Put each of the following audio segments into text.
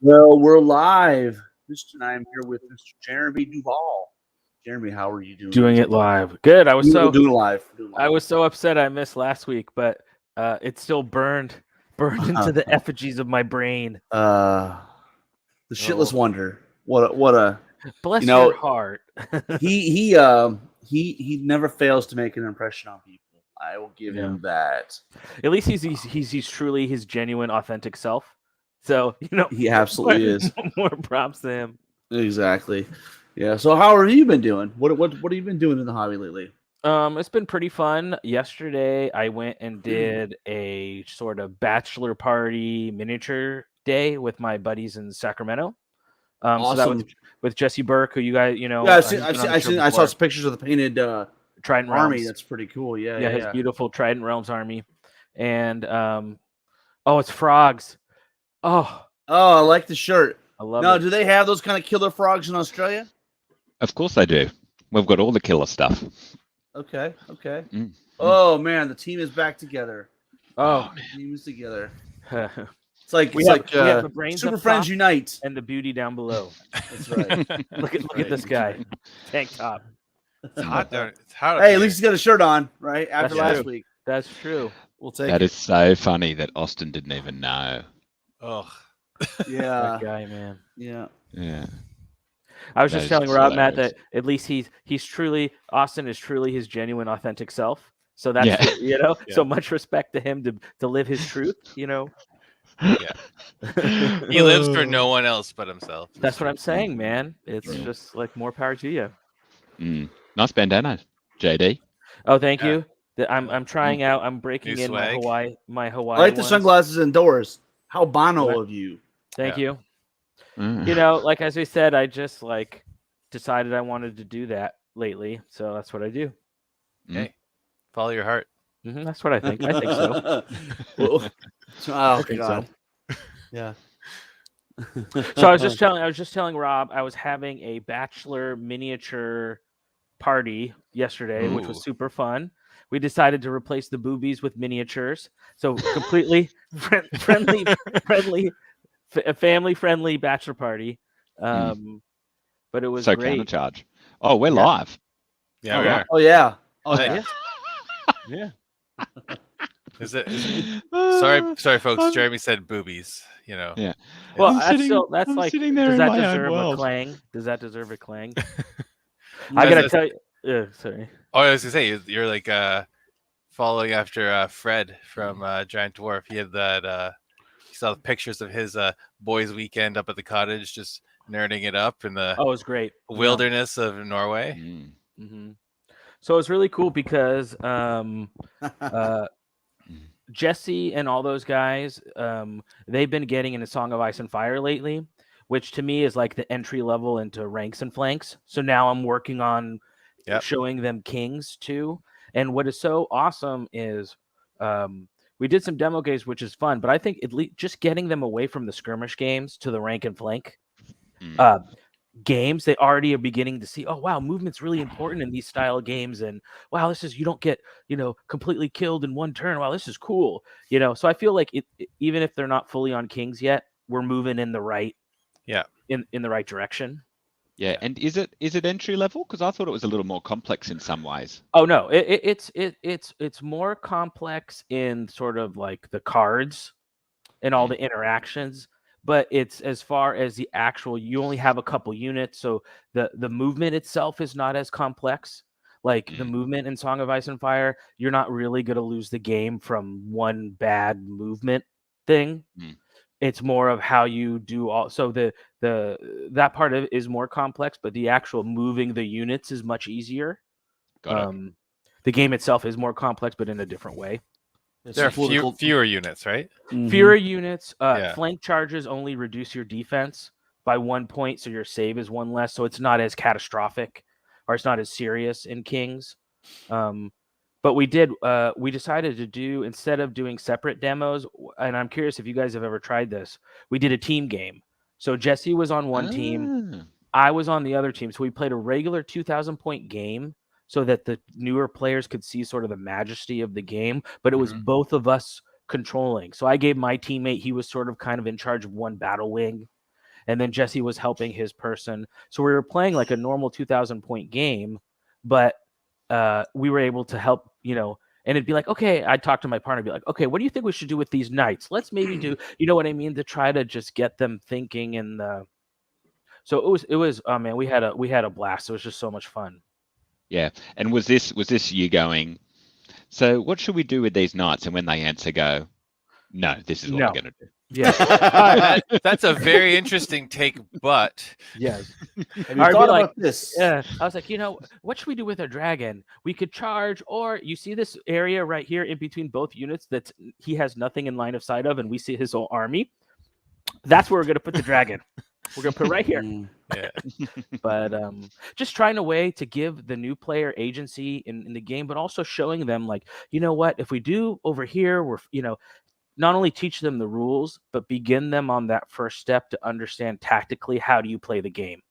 Well, we're live. Mr. and I am here with Mr. Jeremy Duvall. Jeremy, how are you doing? Doing it live. Good. I was We're doing live. I was so upset I missed last week, but it still burned into the effigies of my brain. The shitless wonder. What a Bless your heart. he never fails to make an impression on people. I will give him that. At least he's truly his genuine, authentic self. So he absolutely is. More props to him. Exactly. Yeah. So how have you been doing? What have you been doing in the hobby lately? It's been pretty fun. Yesterday, I went and did a sort of bachelor party miniature day with my buddies in Sacramento. Awesome. So that was with Jesse Burke, who you guys, Yeah, I saw some pictures of the painted Trident army. Realms. That's pretty cool. Yeah, his beautiful Trident Realms army, and it's frogs. Oh, I like the shirt. I love it. Now, do they have those kind of killer frogs in Australia? Of course they do. We've got all the killer stuff. Okay. Oh man, the team is back together. The team is together. It's like we have the brains Super Friends Unite and the beauty down below. That's right. look at this guy, tank top. It's hot down. It's hot. Hey, at least he's got a shirt on, right? After last week. That's true. We'll take that. Is so funny that Austin didn't even know. Oh, yeah, that guy, man. Yeah. I was just telling Rob, Matt, that at least Austin is truly his genuine, authentic self. So that's so much respect to him to live his truth. Yeah. He lives for no one else but himself. That's what I'm saying, man. It's just like more power to you. Nice bandana, JD. Oh, thank you. I'm trying out. I'm breaking in my Hawaii. I like the sunglasses indoors. How Bono of you. Thank you. Like as we said, I just decided I wanted to do that lately, so that's what I do. Hey, follow your heart. That's what I think. I think so. I think God. So. Yeah. So I was just telling Rob I was having a bachelor miniature party yesterday, which was super fun. We decided to replace the boobies with miniatures, so completely friendly, family-friendly bachelor party. But it was so great. Countercharge. Oh, we're live. Yeah, we are. Oh yeah. Yeah. Is it? Sorry, folks. Jeremy said boobies. Yeah. Well, that's I'm like. sitting there does in that my deserve own a world. clang? Does that deserve a clang? I gotta tell you. Sorry. Oh, I was gonna say you're like following after Fred from Giant Dwarf. He had that. He saw the pictures of his boys' weekend up at the cottage, just nerding it up in the. It was great. Wilderness of Norway. Mm-hmm. So it's really cool because Jesse and all those guys, they've been getting into Song of Ice and Fire lately, which to me is like the entry level into ranks and flanks. So now I'm working on showing them kings too. And what is so awesome is we did some demo games, which is fun, but I think at least just getting them away from the skirmish games to the rank and flank games, they already are beginning to see, oh wow, movement's really important in these style games, and wow, you don't get completely killed in one turn. Wow, this is cool. So I feel like even if they're not fully on kings yet, we're moving in the right in the right direction. Yeah, and is it entry level? Because I thought it was a little more complex in some ways. Oh no, it's more complex in sort of like the cards and all the interactions. But it's as far as the actual, you only have a couple units, so the movement itself is not as complex. Like the movement in Song of Ice and Fire, you're not really going to lose the game from one bad movement thing. It's more of how you do all. So that part of it is more complex, but the actual moving the units is much easier. Got it. The game itself is more complex, but in a different way. There are fewer units, right? Fewer units. Flank charges only reduce your defense by 1 point, so your save is one less. So it's not as catastrophic, or it's not as serious in Kings. But we decided to do, instead of doing separate demos, and I'm curious if you guys have ever tried this, we did a team game. So Jesse was on one team, I was on the other team. So we played a regular 2,000 point game, so that the newer players could see sort of the majesty of the game, but it was both of us controlling. So I gave my teammate, he was sort of kind of in charge of one battle wing, and then Jesse was helping his person. So we were playing like a normal 2,000 point game, but we were able to help, and it'd be like, okay, I'd talk to my partner, be like, okay, what do you think we should do with these knights? Let's maybe do, you know what I mean, to try to just get them thinking. And so it was. Oh man, we had a blast. It was just so much fun. Yeah. And was this you going, so what should we do with these knights? And when they answer, go, no, this is what No. we're going to do. Yeah. That's a very interesting take, but Yes. Have you I'd be thought like, about this? Yeah. I was like, what should we do with our dragon? We could charge, or you see this area right here in between both units that he has nothing in line of sight of, and we see his whole army. That's where we're gonna put the dragon. We're gonna put it right here. yeah. But just trying a way to give the new player agency in the game, but also showing them like, you know what, if we do over here, we're not only teach them the rules, but begin them on that first step to understand tactically how do you play the game.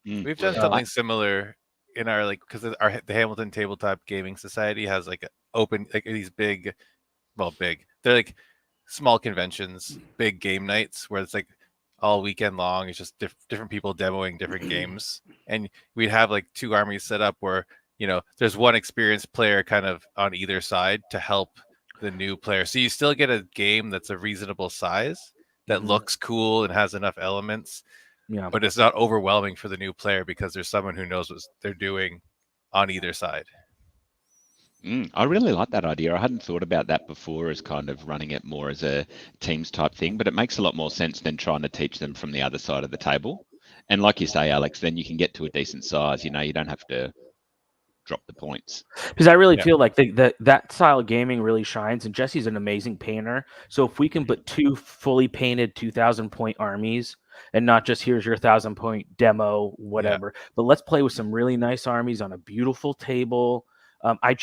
We've done something similar in our because the Hamilton Tabletop Gaming Society has like open like these big, they're like small conventions, big game nights where it's like all weekend long. It's just different people demoing different games, and we'd have like 2 armies set up where there's one experienced player kind of on either side to help the new player. So you still get a game that's a reasonable size that looks cool and has enough elements. Yeah. But it's not overwhelming for the new player because there's someone who knows what they're doing on either side. I really like that idea. I hadn't thought about that before as kind of running it more as a teams type thing, but it makes a lot more sense than trying to teach them from the other side of the table. And like you say, Alex, then you can get to a decent size. You don't have to drop the points. Because I really feel like that style of gaming really shines, and Jesse's an amazing painter. So if we can put 2 fully painted 2,000 point armies, and not just here's your 1,000 point demo, whatever, but let's play with some really nice armies on a beautiful table. I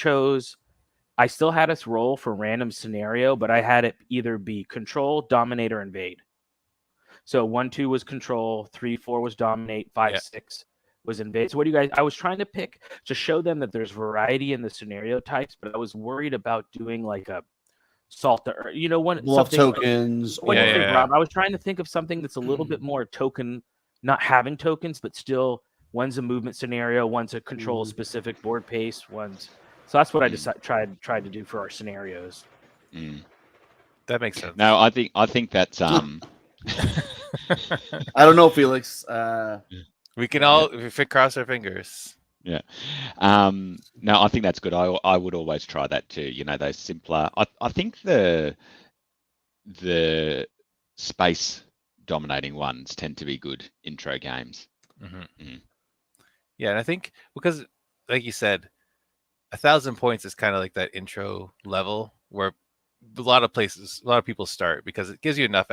still had us roll for random scenario, but I had it either be control, dominate, or invade. So 1-2 was control, 3-4 was dominate, 5-6 was invade. So what do you guys? I was trying to pick to show them that there's variety in the scenario types, but I was worried about doing like a salt or Bluff tokens. What do you think, Rob? I was trying to think of something that's a little bit more token, not having tokens, but still one's a movement scenario, one's a control specific board pace, one's. So that's what I just tried to do for our scenarios. That makes sense. No, I think that's I don't know, Felix. We can all cross our fingers. Yeah. No, I think that's good. I would always try that too. Those simpler. I think the space dominating ones tend to be good intro games. Yeah, and I think because, like you said, 1,000 points is kind of like that intro level where a lot of people start because it gives you enough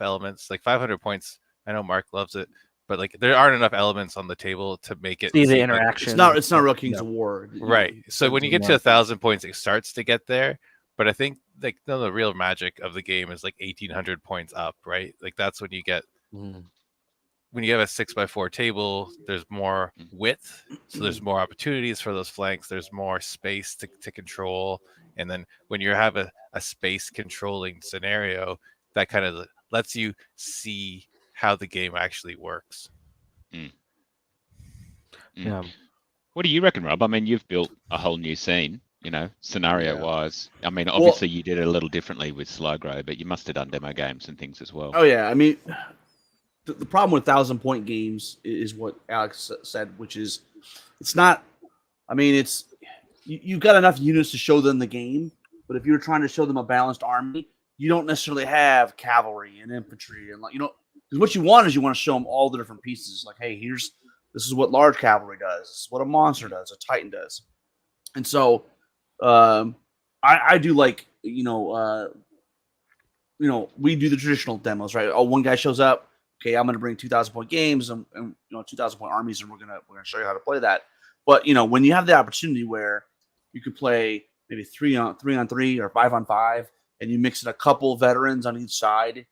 elements. Like 500 points, I know Mark loves it, but like there aren't enough elements on the table to make it see the interaction. It's not Real Kings of War, right? So when you get to 1,000 points, it starts to get there. But I think like the real magic of the game is like 1,800 points up, right? Like that's when you get when you have a 6x4 table, there's more width, so there's more opportunities for those flanks. There's more space to control, and then when you have a space controlling scenario, that kind of lets you see how the game actually works. Yeah. What do you reckon, Rob? I mean, you've built a whole new scene, scenario-wise. I mean, obviously you did it a little differently with Slygrow, but you must have done demo games and things as well. Oh yeah, I mean, the problem with 1,000 point games is what Alex said, which is it's not. I mean, it's you've got enough units to show them the game, but if you're trying to show them a balanced army, you don't necessarily have cavalry and infantry and because what you want is you want to show them all the different pieces. Like, hey, this is what large cavalry does. This is what a monster does. A titan does. And so, I do like we do the traditional demos, right? Oh, one guy shows up. Okay, I'm going to bring 2,000 point games and 2,000 point armies, and we're gonna show you how to play that. But when you have the opportunity where you could play maybe 3-on-3 or 5-on-5, and you mix in a couple veterans on each side,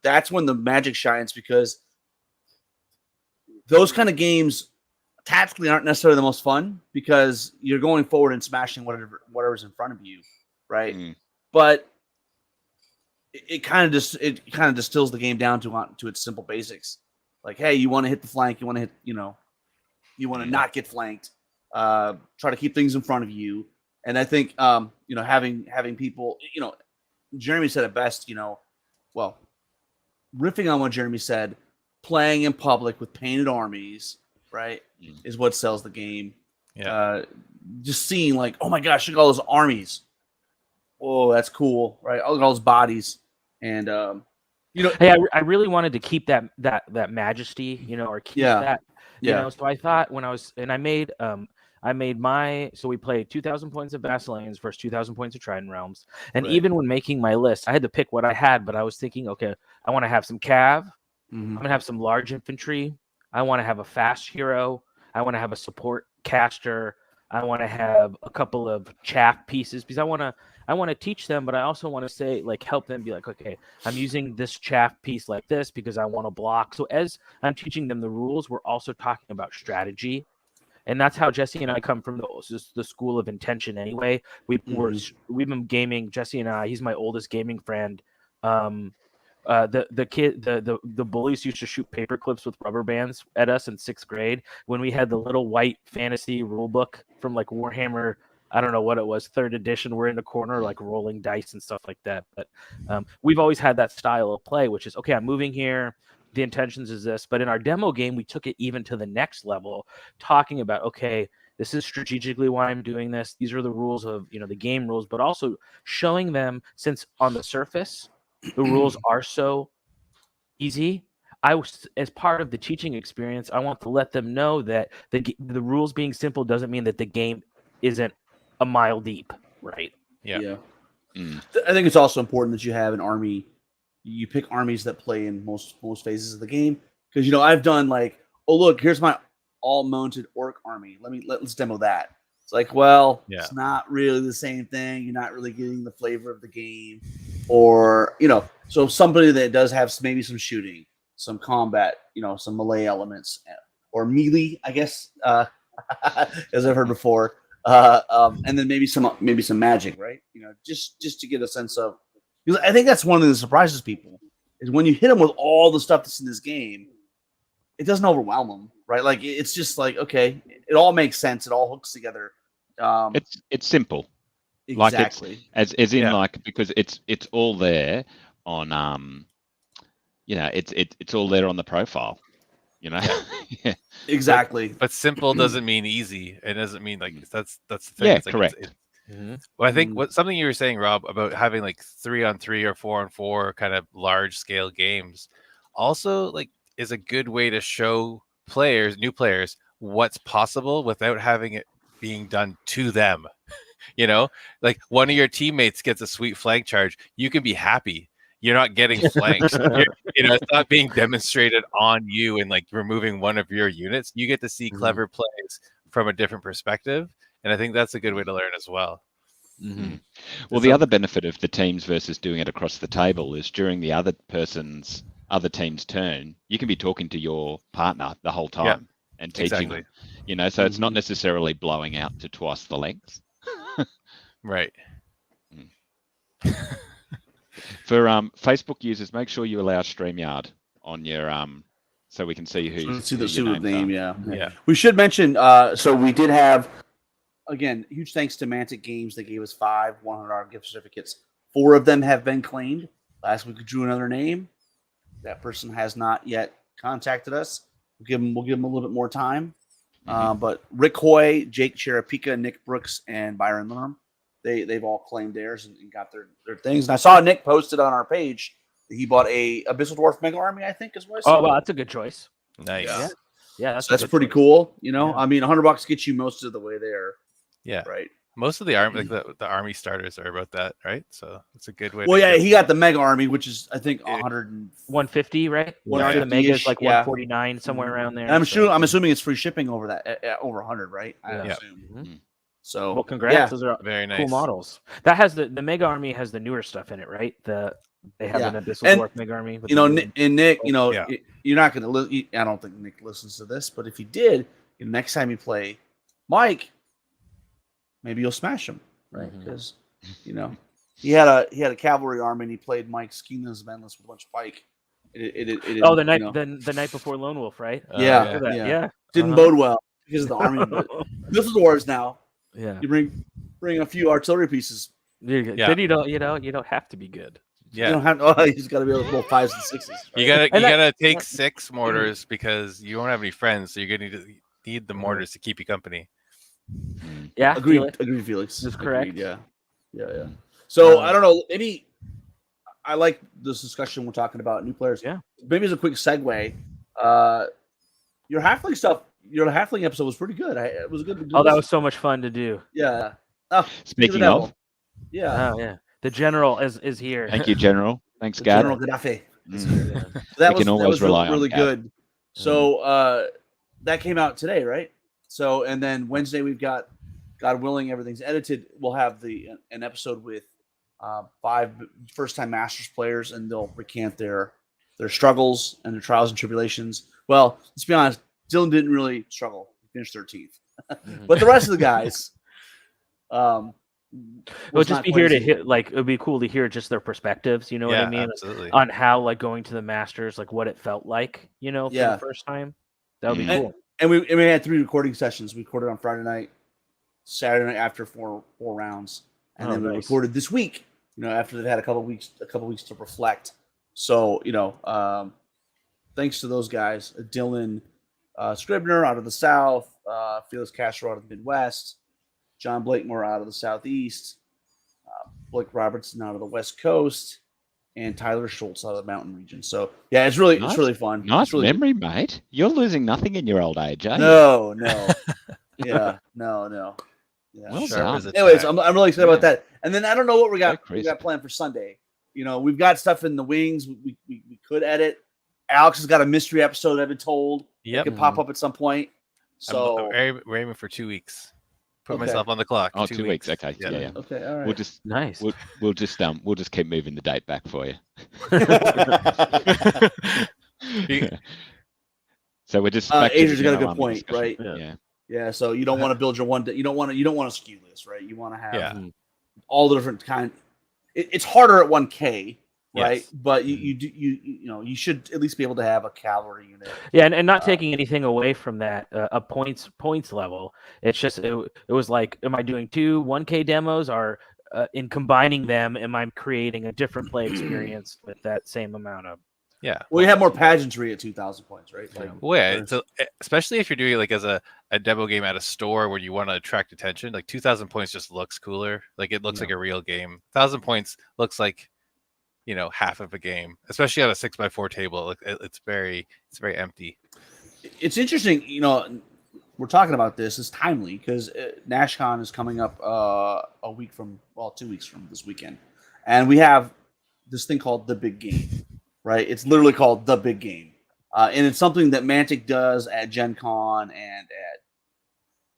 that's when the magic shines, because those kind of games tactically aren't necessarily the most fun because you're going forward and smashing whatever's in front of you, right? But it kind of distills the game down to its simple basics. Like, hey, you want to hit the flank, you want to hit, you want to not get flanked. Try to keep things in front of you. And I think having people, Jeremy said it best, well, riffing on what Jeremy said, playing in public with painted armies, right, is what sells the game. Yeah. Just seeing like, oh my gosh, look at all those armies. Oh, that's cool, right? Look at all those bodies, and Hey, I really wanted to keep that majesty, or keep that, So I thought when I made so we played 2,000 points of Vasellanes versus 2,000 points of Trident Realms. And Right. even when making my list, I had to pick what I had, but I was thinking, okay, I want to have some cav. I'm going to have some large infantry. I want to have a fast hero. I want to have a support caster. I want to have a couple of chaff pieces because I want to teach them, but I also want to say, like, help them be like, okay, I'm using this chaff piece like this because I want to block. So as I'm teaching them the rules, we're also talking about strategy. And that's how Jesse and I come from the school of intention anyway. We've been gaming, Jesse and I, he's my oldest gaming friend. The bullies used to shoot paper clips with rubber bands at us in 6th grade when we had the little white fantasy rule book from like Warhammer. I don't know what it was, 3rd edition. We're in the corner like rolling dice and stuff like that. But we've always had that style of play, which is, okay, I'm moving here. The intentions is this. But in our demo game, we took it even to the next level, talking about, okay, this is strategically why I'm doing this. These are the rules of, the game rules, but also showing them, since on the surface, the rules are so easy. I was, as part of the teaching experience, I want to let them know that the rules being simple doesn't mean that the game isn't a mile deep, right? Yeah. I think it's also important that you have an army. You pick armies that play in most phases of the game, because I've done like, oh look, here's my all mounted orc army. Let's demo that. It's like, well, it's not really the same thing. You're not really getting the flavor of the game, or so somebody that does have maybe some shooting, some combat, some melee elements, or melee, I guess, as I've heard before, and then maybe some magic, right? Just to get a sense of. Because I think that's one of the surprises people is when you hit them with all the stuff that's in this game, it doesn't overwhelm them, right? Like it's just like, okay, it all makes sense, it all hooks together. It's simple, exactly. Like it's as in like, because it's all there on it's all there on the profile, Yeah. Exactly. But simple doesn't mean easy. It doesn't mean like that's the thing. Yeah, it's like, correct. Well, I think something you were saying, Rob, about having like 3-on-3 or 4-on-4 kind of large scale games, also like is a good way to show new players, what's possible without having it being done to them. Like one of your teammates gets a sweet flank charge, you can be happy. You're not getting flanked. It's not being demonstrated on you and like removing one of your units. You get to see clever plays from a different perspective. And I think that's a good way to learn as well. Well, the other benefit of the teams versus doing it across the table is during the other team's turn, you can be talking to your partner the whole time and teaching them. So it's not necessarily blowing out to twice the length. Right. For Facebook users, make sure you allow StreamYard on your so we can see who the name. Yeah. We should mention. So we did have. Again, huge thanks to Mantic Games. They gave us 5 $100 gift certificates. 4 of them have been claimed. Last week we drew another name. That person has not yet contacted us. We'll give them a little bit more time. But Rick Hoy, Jake Cherapika, Nick Brooks, and Byron Lerm, they've all claimed theirs and got their things. And I saw Nick posted on our page that he bought a Abyssal Dwarf Mega Army, I think is what I saw. Oh, well, that's a good choice. Nice. Yeah, that's pretty cool. I mean, $100 gets you most of the way there. Yeah. Right. Most of the army, like the army starters, are about that, right? So it's a good way. Well, he got the Mega Army, which is I think 150, right? The Mega is like 149, somewhere around there. And I'm assuming it's free shipping over that over 100, right? I assume. So, well, congrats. Those are very nice, cool models. That has the Mega Army has the newer stuff in it, right? They have an Abyssal Dwarf Mega Army. Nick, you're not going to. I don't think Nick listens to this, but if he did, next time you play Mike, maybe you'll smash him, right? Because he had a cavalry army and he played Mike's Kingdoms of Endless with a bunch of pike. Oh, the night the night before Lone Wolf, right? Yeah, After that, yeah. yeah. Didn't bode well because of the army. But Missile Dwarves now, Yeah. you bring a few artillery pieces. Then you don't have to be good. You don't have. Oh, you just got to be able to roll 5s and 6s. Right? You gotta And that- gotta take 6 mortars because you won't have any friends, so you're gonna need the mortars to keep you company. Yeah, Agreed. Felix. Agreed, Felix. That's correct. Agreed, yeah. So I don't know. Maybe I like this discussion we're talking about new players. Yeah. Maybe as a quick segue, your halfling stuff. Your halfling episode was pretty good. It was good. Oh, that was so much fun to do. Yeah. Oh, Speaking of, yeah. Oh yeah. The general is here. thank you, General. Thanks, The Gad. General Gaddafi. Mm. That We was can always rely on really Gad. good. So that came out today, right? So and then Wednesday we've got, God willing, everything's edited. We'll have an episode with 5 first-time Masters players, and they'll recant their struggles and their trials and tribulations. Well, let's be honest, Dylan didn't really struggle. He finished 13th, but the rest of the guys. We'll just be here to hit. Like, it would be cool to hear just their perspectives. You know what I mean? Absolutely. On how like going to the Masters, like what it felt like. You know, for Yeah. the first time. That would be Mm. cool. And we had 3 recording sessions. We recorded on Friday night, Saturday night after four rounds, and then we nice. recorded this week. After they've had a couple weeks to reflect. So thanks to those guys, Dylan Scribner out of the South, Felix Castro out of the Midwest, John Blakemore out of the Southeast, Blake Robertson out of the West Coast, and Tyler Schultz out of the Mountain region. So yeah, it's really fun. Nice It's really memory, mate. You're losing nothing in your old age, are you? No. Yeah, no. Yeah. Well Sharp done. as a Anyways, tack. I'm really excited about that. And then I don't know what we got crisp. planned for Sunday. We've got stuff in the wings. We could edit. Alex has got a mystery episode I've been told. Yep. It could pop up at some point. So we're aiming for 2 weeks. Put Okay. myself on the clock. Oh, 2 weeks. Okay. Yeah. Yeah. okay, all right. We'll just Nice. we'll just keep moving the date back for you. So we're just back to Adrian's the got a general good army point, discussion. right? Yeah. Yeah. So you don't want to build your one. You don't want to skew this, right? You want to have Yeah. all the different kind. It's harder at 1K, right? Yes. But you should at least be able to have a cavalry unit. Yeah, and not taking anything away from that a points level. It's just it was like, am I doing 2 1K demos, or in combining them, am I creating a different play experience with that same amount of? Yeah. Well, you have more pageantry at 2,000 points, right? Like, Well, yeah, so especially if you're doing it like as a demo game at a store where you want to attract attention, like 2,000 points just looks cooler. Like it looks like a real game. 1,000 points looks like, half of a game, especially on a 6x4 table. It's very empty. it's interesting. We're talking about this. It's timely because NashCon is coming up 2 weeks from this weekend, and we have this thing called the Big Game. Right, it's literally called the Big Game, and it's something that Mantic does at Gen Con and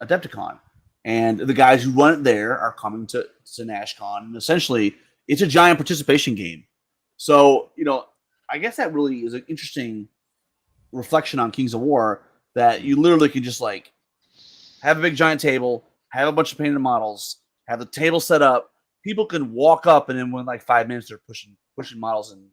at Adepticon, and the guys who run it there are coming to NashCon, and essentially it's a giant participation game. So I guess that really is an interesting reflection on Kings of War, that you literally can just like have a big giant table, have a bunch of painted models, have the table set up. People can walk up, and then within like 5 minutes they're pushing models and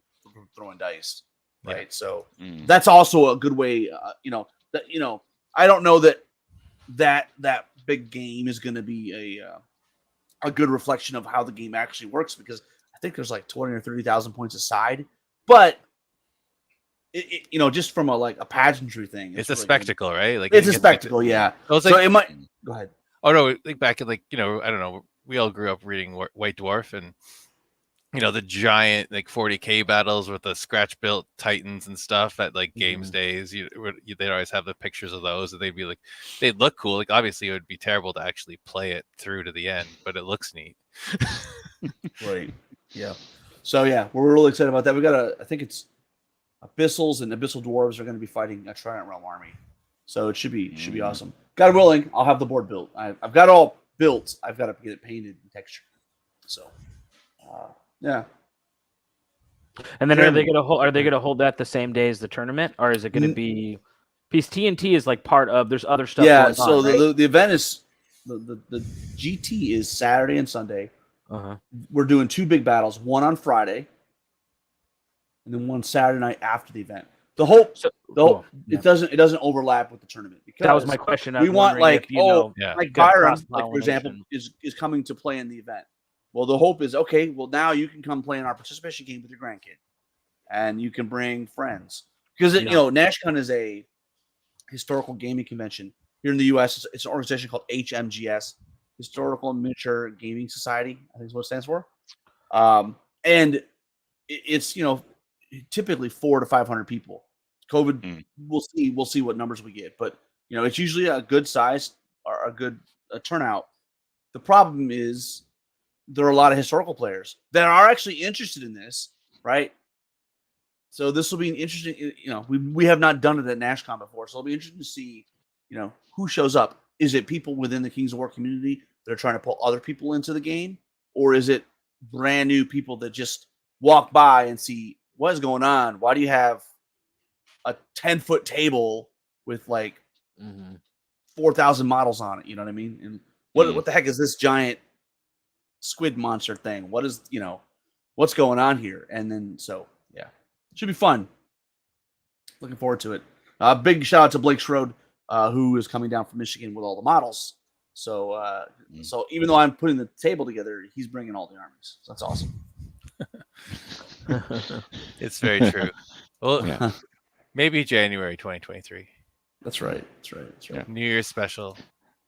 throwing dice, right? Yeah. So that's also a good way. I don't know that big game is going to be a good reflection of how the game actually works, because I think there's like 20 or 30,000 points aside, but just from a pageantry thing, It's a really spectacle, right? Like It's you a get, like, spectacle, yeah. Well, it's So like, it might go ahead. oh no, like back in I don't know, we all grew up reading White Dwarf, and the giant 40K battles with the scratch built Titans and stuff at games days. They'd always have the pictures of those, and they'd look cool. Like obviously it would be terrible to actually play it through to the end, but it looks neat. Right. Yeah. So yeah, we're really excited about that. We got I think it's Abyssals and Abyssal Dwarves are going to be fighting a Trident Realm army. So it should be awesome. God willing, I'll have the board built. I've got it all built. I've got to get it painted and textured. So yeah. And then are they gonna hold that the same day as the tournament, or is it gonna be? Because TNT is like part of. There's other stuff. Yeah. Going So on, right? the event is the GT is Saturday and Sunday. We're doing 2 big battles, one on Friday, and then one Saturday night after the event. The hope, it doesn't overlap with the tournament because that was my question. We want like if, you like Byron, like for example, is coming to play in the event. Well, the hope is okay. Well, now you can come play in our participation game with your grandkid, and you can bring friends because NashCon is a historical gaming convention here in the U.S. It's an organization called HMGS, Historical and Miniature Gaming Society. I think is what it stands for. And it's typically 400 to 500 people. COVID, we'll see what numbers we get, but it's usually a good size or a good turnout. The problem is there are a lot of historical players that are actually interested in this, right? So this will be an interesting. We have not done it at NashCon before, so it'll be interesting to see, who shows up. Is it people within the Kings of War community that are trying to pull other people into the game, or is it brand new people that just walk by and see what is going on? Why do you have a 10-foot table with like 4,000 models on it? You know what I mean? And what the heck is this giant squid monster thing? What is what's going on here? And then should be fun. Looking forward to it. Big shout out to Blake Schroed, who is coming down from Michigan with all the models. So so even though I'm putting the table together, he's bringing all the armies. So that's awesome. It's very true. Well, maybe January 2023. That's right. Yeah. New Year's special.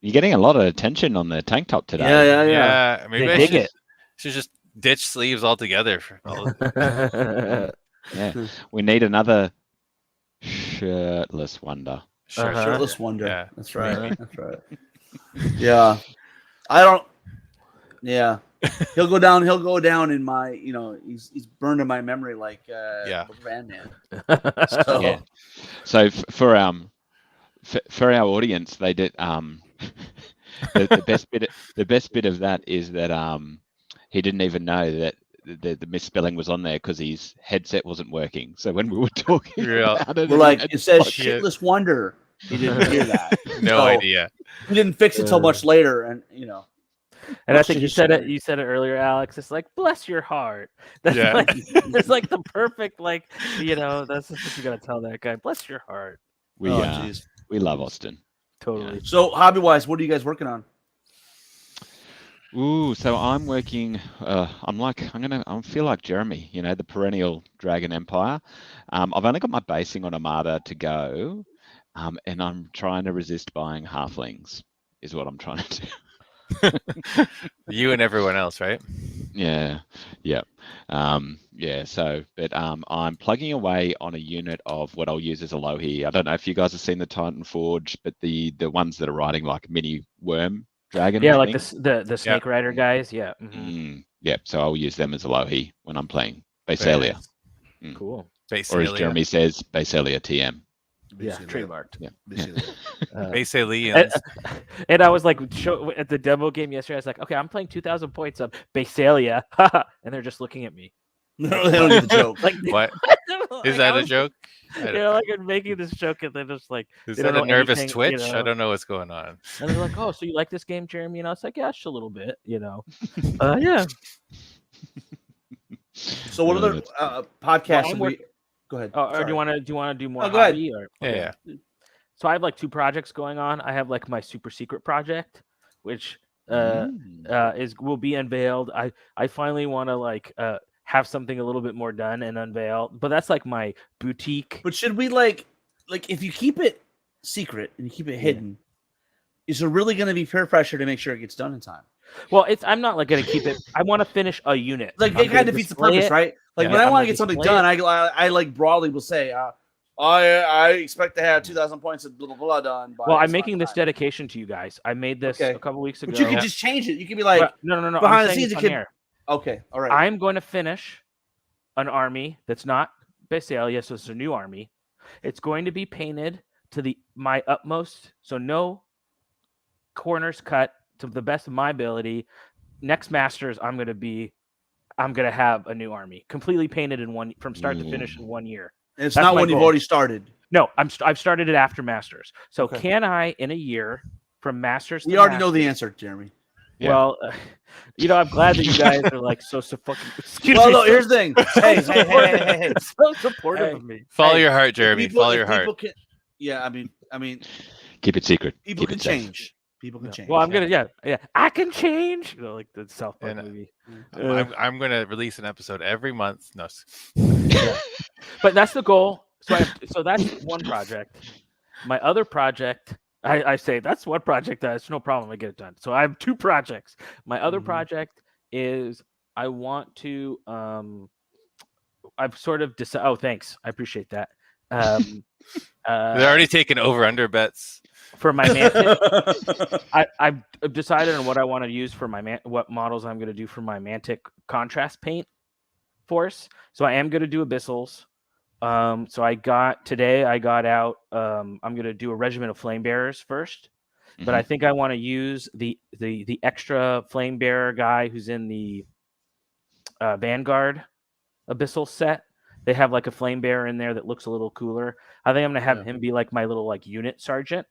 You're getting a lot of attention on the tank top today. Yeah. Maybe I should just ditch sleeves altogether. We need another shirtless wonder. Shirtless wonder. Yeah. That's right. That's right. Yeah. I don't. Yeah. He'll go down in my, he's burned in my memory like Van Man. So for our audience, they did the best bit of that is that he didn't even know that the misspelling was on there because his headset wasn't working. So when we were talking about it, we're like, it says shitless wonder. He didn't hear that. No idea. He didn't fix it till much later, and And I think you said it earlier, Alex. It's like, bless your heart. That's it's like the perfect, that's just what you gotta tell that guy. Bless your heart. We love Austin. Totally. Yeah. So hobby wise, what are you guys working on? Ooh, so I'm working. I feel like Jeremy. The perennial Dragon Empire. I've only got my basing on Armada to go, and I'm trying to resist buying halflings. Is what I'm trying to do. You and everyone else, right? Yeah. So, but I'm plugging away on a unit of what I'll use as a Lohi. I don't know if you guys have seen the Titan Forge, but the ones that are riding like mini worm dragon. Yeah, like the Snake Rider guys. Yeah. So I'll use them as a Lohi when I'm playing Basalia. Cool. Basalia. Or as Jeremy says, Basalia TM. Yeah, trademarked. Yeah. Basalians. And I was like, at the demo game yesterday, I was like, okay, I'm playing 2,000 points of Basalia, and they're just looking at me. No, they don't get the joke. Like, what? Is that a joke? I'm making this joke, and they're just like, is that a nervous twitch? I don't know what's going on. And they're like, oh, so you like this game, Jeremy? And I was like, yeah, just a little bit, yeah. So what other podcasts? Go ahead. Oh, or do you want to do more? Go ahead. Yeah. So I have like 2 projects going on. I have like my super secret project, which will be unveiled. I finally want to have something a little bit more done and unveil. But that's like my boutique. But should we like if you keep it secret and you keep it hidden, is there really going to be peer pressure to make sure it gets done in time? Well, I'm not going to keep it. I want to finish a unit. Like it kind of defeats the purpose, right? Like when I want to get something done, I like broadly will say, I expect to have 2,000 points of blah blah blah done. Well, I'm making this dedication to you guys. I made this a couple weeks ago. But you can just change it. You can be like, no. Behind the scenes, Okay, all right. I'm going to finish an army that's not Basalia, so it's a new army. It's going to be painted to my utmost, so no corners cut, to the best of my ability. Next Masters, I'm going to have a new army completely painted from start to finish in 1 year. And it's not one you've already started. No, I've started it after Masters. So can I, in a year, from Masters to We already Masters, know the answer, Jeremy. Yeah. Well, I'm glad that you guys are like so fucking. Excuse Well, me, no, so- here's the thing. Hey, hey, hey, hey, hey. so supportive Hey. of me. Follow Hey, your heart, Jeremy. Follow your heart. People can, yeah. I mean, Keep it secret. people Keep can it safe. change. People can Yeah. change. Well, I'm gonna, yeah, I can change. Like the South Park And, movie. I'm going to release an episode every month. No, But that's the goal. So that's one project. My other project, I say that's one project that it's no problem. I get it done. So I have 2 projects. My other Mhm. project is I want to. I've sort of decided. Oh, thanks. I appreciate that. they're already taking over/under bets. For my Mantic, I've decided on what I want to use for my what models I'm going to do for my Mantic contrast paint force. So I am going to do Abyssals. So I got out. I'm going to do a regiment of flame bearers first, but I think I want to use the extra flame bearer guy who's in the Vanguard Abyssal set. They have like a flame bearer in there that looks a little cooler. I think I'm going to have him be like my little like unit sergeant.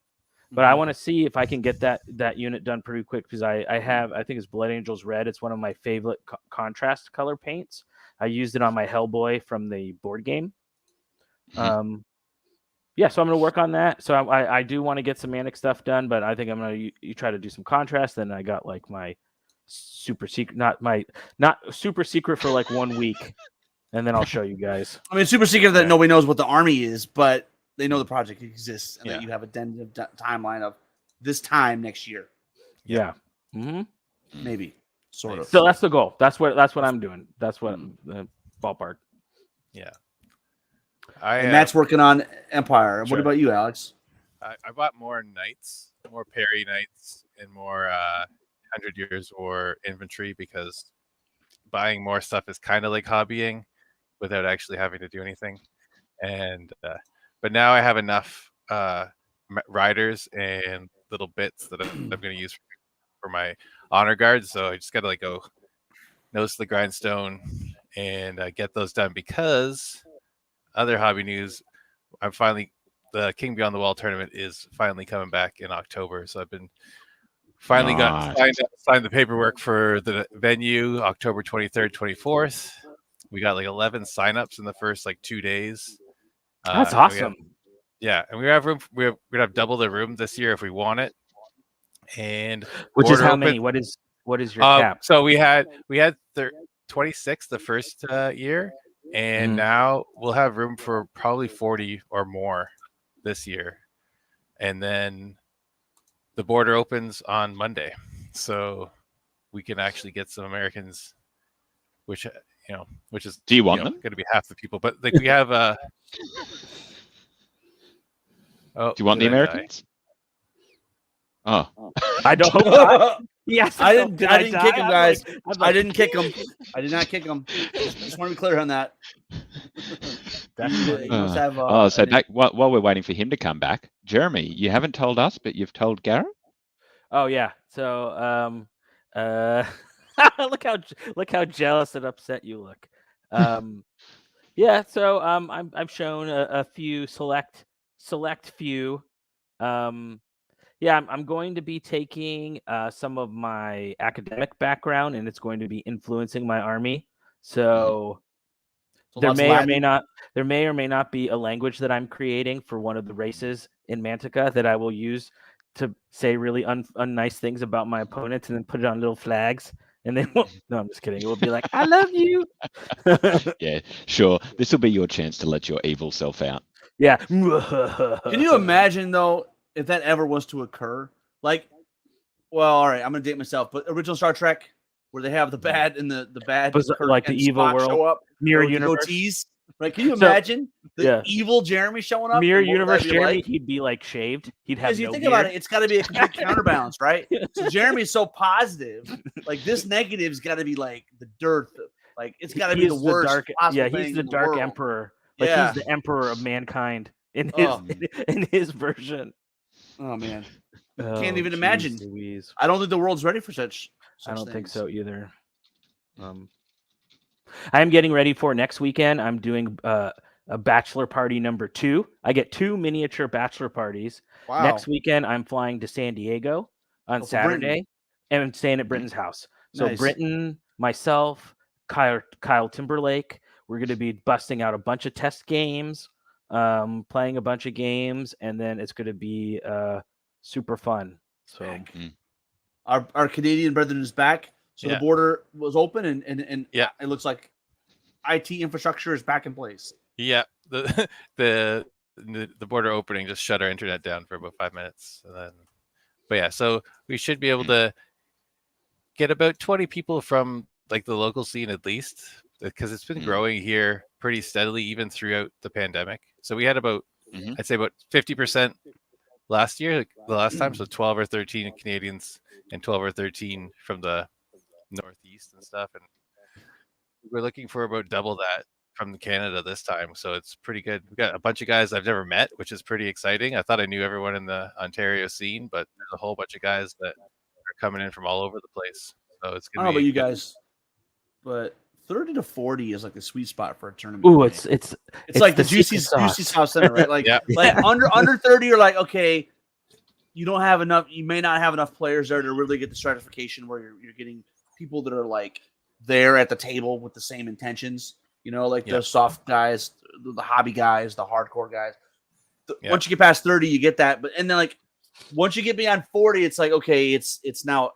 But I want to see if I can get that unit done pretty quick because I think it's Blood Angels Red. It's one of my favorite contrast color paints. I used it on my Hellboy from the board game. Yeah, so I'm going to work on that. So I do want to get some Manic stuff done, but I think I'm going to try to do some contrast. Then I got like my super secret, not super secret for like 1 week, and then I'll show you guys. I mean, super secret that nobody knows what the army is, but they know the project exists and that you have a tentative timeline of this time next year. Yeah. Mm-hmm. Maybe. Sort of. So that's the goal. That's what I'm doing. That's what the ballpark. Yeah. And Matt's working on Empire. Sure. What about you, Alex? I bought more knights, more Perry knights, and more 100 Years War infantry because buying more stuff is kind of like hobbying without actually having to do anything. And but now I have enough riders and little bits that I'm going to use for my honor guards. So I just got to like go nose to the grindstone and get those done because other hobby news, the King Beyond the Wall tournament is finally coming back in October. So I've been finally signed the paperwork for the venue October 23rd, 24th. We got like 11 signups in the first like 2 days. That's awesome. And we have room. We're gonna have double the room this year if we want it. And which is how many? What is your cap? So we had 26 the first year, and now we'll have room for probably 40 or more this year. And then the border opens on Monday, so we can actually get some Americans, which is do you want them? Going to be half the people, but like we have do you want the Americans? Oh, I don't. Yes, I didn't kick him, guys. I didn't kick him. I did not kick him. Just want to be clear on that. Definitely. So back while we're waiting for him to come back, Jeremy, you haven't told us, but you've told Garrett. Oh yeah. So look how jealous and upset you look. Yeah. So I've shown a few select few. Yeah, I'm going to be taking some of my academic background, and it's going to be influencing my army. So there may or may not be a language that I'm creating for one of the races in Mantica that I will use to say really unnice things about my opponents, and then put it on little flags. And then, no, I'm just kidding. It will be like, I love you. Yeah, sure. This will be your chance to let your evil self out. Yeah. Can you imagine though? If that ever was to occur, like, well, all right, I'm gonna date myself, but original Star Trek, where they have the bad and the bad, like the evil Spock world, show up, mirror universe, goatees, right? Can you imagine the evil Jeremy showing up? Mirror universe Jeremy, like? He'd be like shaved. He'd have. Because you think about it, it's got to be a complete counterbalance, right? So Jeremy's so positive, like this negative's got to be like the dearth, like it's got to be the worst. He's the dark emperor. Like he's the emperor of mankind in his version. Oh man, can't even imagine. Louise. I don't think the world's ready for such I don't things. think so either. I am getting ready for next weekend. I'm doing a bachelor party number 2. I get 2 miniature bachelor parties. Wow. Next weekend, I'm flying to San Diego on Saturday and staying at Britton's house. So Nice. Britton, myself, Kyle Timberlake, we're going to be busting out a bunch of test games, playing a bunch of games, and then it's going to be super fun. So our Canadian brethren is back. So the border was open, and it looks like IT infrastructure is back in place. Yeah, the border opening just shut our internet down for about 5 minutes, and then, but yeah, so we should be able to get about 20 people from like the local scene at least, because it's been growing here pretty steadily even throughout the pandemic. So we had about I'd say about 50% last year, like the last time, so 12 or 13 Canadians and 12 or 13 from the Northeast and stuff, and we're looking for about double that from Canada this time, so it's pretty good. We've got a bunch of guys I've never met, which is pretty exciting. I thought I knew everyone in the Ontario scene, but there's a whole bunch of guys that are coming in from all over the place. So it's I gonna don't know be about you good. guys, but 30 to 40 is like the sweet spot for a tournament. Ooh, for me. it's like the the juicy secret sauce. sauce center, right? Like like under 30, you're like, okay, you don't have enough. You may not have enough players there to really get the stratification where you're getting people that are like there at the table with the same intentions. You know, like the soft guys, the hobby guys, the hardcore guys. Once you get past 30, you get that. But and then like once you get beyond 40, it's like okay, it's now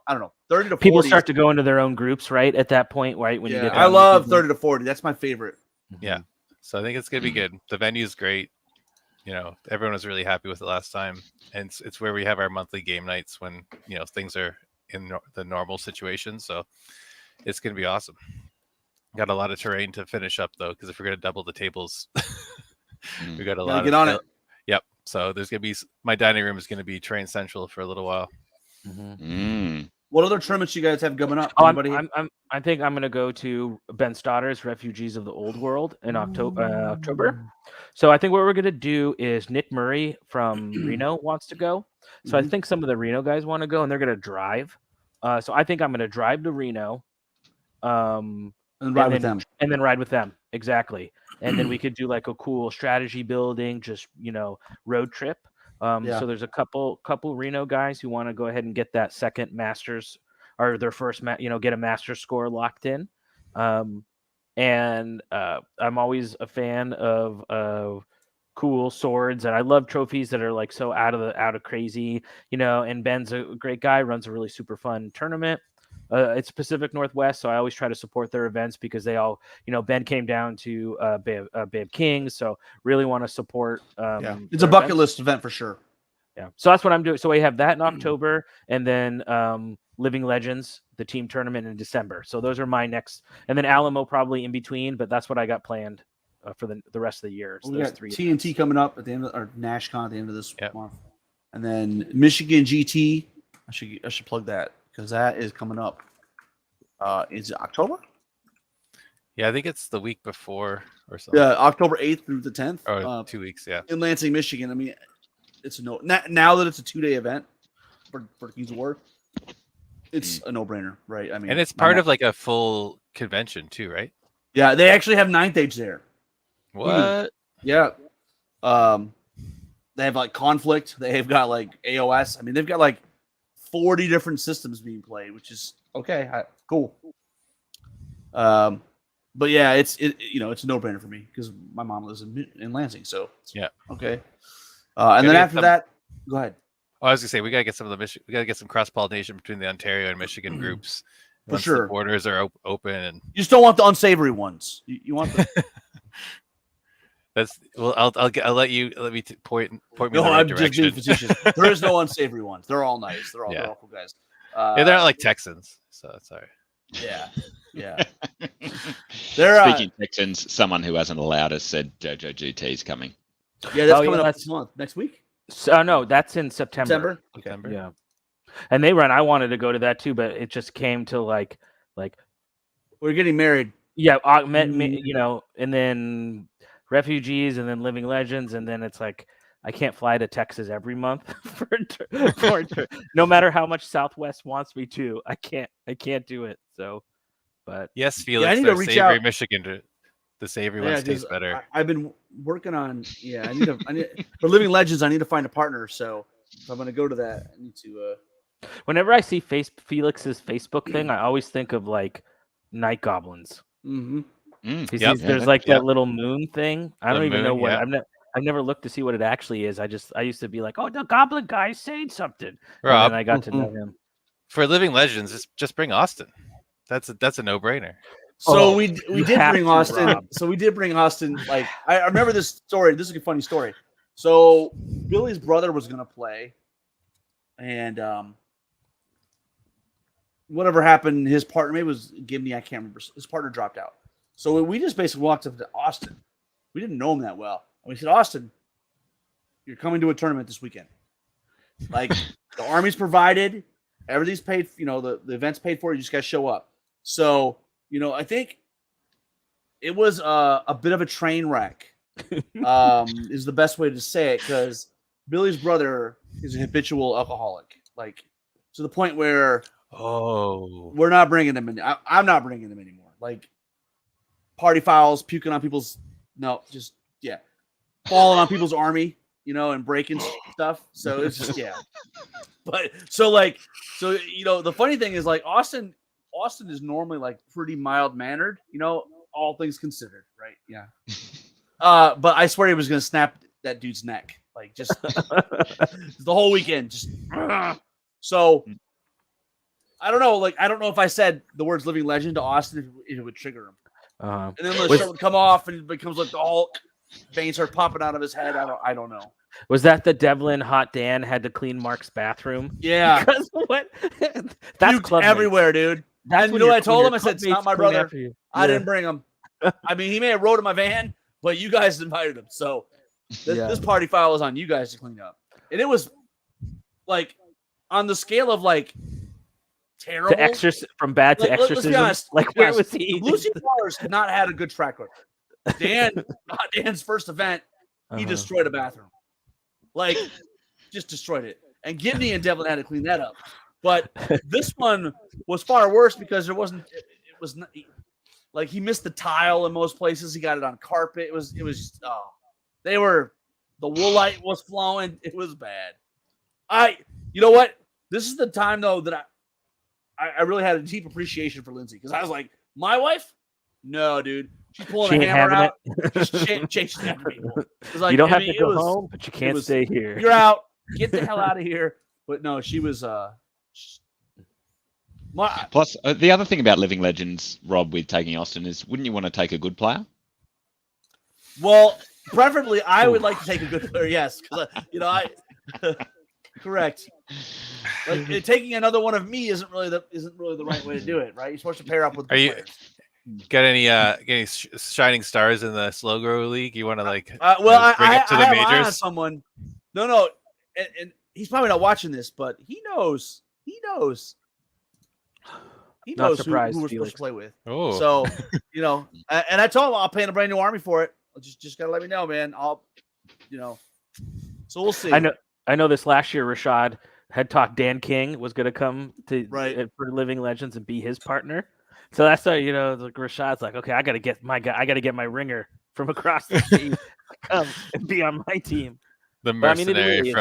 I don't know, 30 to 40. People start to go into their own groups, right? At that point, right? When you get, I love 30 to 40. That's my favorite. Yeah, so I think it's gonna be good. The venue's great. You know, everyone was really happy with it last time, and it's where we have our monthly game nights when things are in the normal situation. So it's gonna be awesome. Got a lot of terrain to finish up though, because if we're gonna double the tables, we got a lot. Get on it. Yep. So there's gonna be my dining room is gonna be terrain central for a little while. What other tournaments you guys have coming up? Oh, I think I'm gonna go to Ben Stotter's Refugees of the Old World in October. So I think what we're gonna do is Nick Murray from Reno wants to go. So I think some of the Reno guys want to go, and they're gonna drive. So I think I'm gonna drive to Reno. And ride with them. And then ride with them. Exactly. And then we could do like a cool strategy building, just, road trip. So there's a couple Reno guys who want to go ahead and get that second Masters or their first, get a Masters score locked in. And I'm always a fan of cool swords, and I love trophies that are like so out of crazy, and Ben's a great guy, runs a really super fun tournament. It's Pacific Northwest, so I always try to support their events because they all, Ben came down to Babe King, so really want to support. It's a bucket list event for sure. Yeah, so that's what I'm doing. So we have that in October, and then Living Legends, the team tournament in December. So those are my next, and then Alamo probably in between, but that's what I got planned for the rest of the year. We got TNT coming up at the end of, or NashCon at the end of this month, and then Michigan GT. I should plug that because that is coming up. Is it October? Yeah, I think it's the week before or something. Yeah, October 8th through the 10th. Or 2 weeks, in Lansing, Michigan. I mean, it's a no. Now that it's a 2-day event for Kings of War, it's a no-brainer, right? I mean, and it's part of like a full convention too, right? Yeah, they actually have Ninth Age there. What? Yeah. They have like Conflict. They've got like AOS. I mean, they've got like 40 different systems being played, which is okay. Cool. But yeah, it's a no-brainer for me because my mom lives in Lansing, so okay. And then after that, go ahead. Oh, I was gonna say we gotta get some of the we gotta get some cross-pollination between the Ontario and Michigan groups. For sure, the borders are open, and you just don't want the unsavory ones. You want the. That's well. I'll let me point me. No, in the right I'm direction. just being facetious. There is no unsavory ones. They're all nice. They're all cool guys. Yeah, they're not like Texans, so that's all right. Yeah. They're Speaking Texans, someone who hasn't allowed us said JoJo GT is coming. Yeah, that's coming up this month. Next week. So no, that's in September. Okay. Yeah, and they run. I wanted to go to that too, but it just came to like we're getting married. Yeah, and then Refugees, and then Living Legends, and then it's like I can't fly to Texas every month for no matter how much Southwest wants me to. I can't do it. So, but yes, Felix, I need to reach savory out. Michigan. The savory ones taste better. I've been working on. I need for Living Legends. I need to find a partner. So if I'm going to go to that, I need to Whenever I see Felix's Facebook thing, I always think of like night goblins. Mm-hmm. There's like that little moon thing. I don't even know what. Yeah. I've never looked to see what it actually is. I used to be like, oh, the goblin guy's saying something, Rob, and then I got to know him. for Living Legends, just bring Austin. That's a no-brainer. So we did have bring to, Austin. Rob. So we did bring Austin. Like I remember this story. This is a funny story. So Billy's brother was gonna play, and whatever happened, his partner, maybe it was Gibney, I can't remember. His partner dropped out. So we just basically walked up to Austin. We didn't know him that well. And we said, Austin, you're coming to a tournament this weekend. Like the Army's provided, everything's paid, the event's paid for, you just gotta show up. So, I think it was a bit of a train wreck. Is the best way to say it, because Billy's brother is a habitual alcoholic, like to the point where we're not bringing him in. I'm not bringing him anymore. Like party fouls, puking on people's, falling on people's army, and breaking stuff. So it's just But the funny thing is like Austin is normally like pretty mild mannered, all things considered, right? Yeah. But I swear he was gonna snap that dude's neck, like just the whole weekend. Just so I don't know. Like I don't know if I said the words "living legend" to Austin if it would trigger him. And then the shirt would come off and it becomes like the Hulk. Veins are popping out of his head. I don't know. Was that the Devlin Hot Dan had to clean Mark's bathroom? Yeah. Because what? That's club everywhere, dude. That's and I told him? I said, it's not my brother. I didn't bring him. I mean, he may have rode in my van, but you guys invited him. So this party foul is on you guys to clean up. And it was like on the scale of like terrible. From bad to exorcism. Let's be honest. Like where was he? The Blue Sea Flowers had not had a good track record. Dan's first event, he destroyed a bathroom. Like, just destroyed it. And Gibney and Devlin had to clean that up. But this one was far worse because it was not, like he missed the tile in most places. He got it on carpet. It was just, the woolite was flowing. It was bad. You know what? This is the time though that I really had a deep appreciation for Lindsay, because I was like, my wife? No, dude. She's pulling a hammer out. She's chasing after people. Like, you don't have to go home, but you can't stay here. You're out. Get the hell out of here. But no, she was. Plus, the other thing about Living Legends, Rob, with taking Austin is, wouldn't you want to take a good player? Well, preferably, I would like to take a good player. Yes, because correct. Like taking another one of me isn't really the right way to do it, right? You're supposed to pair up with good players. Got any shining stars in the Slow Grow League? You want to like? Well, bring it to the I majors? have someone. No, and he's probably not watching this, but he knows. He knows who we're supposed to play with. Oh, so and I told him I'll pay in a brand new army for it. Just gotta let me know, man. So we'll see. I know this last year, Rashad had talked Dan King was going to come to for Living Legends and be his partner. So that's how like Rashad's like, okay, I got to get my guy. I got to get my ringer from across the sea to come and be on my team. The mercenary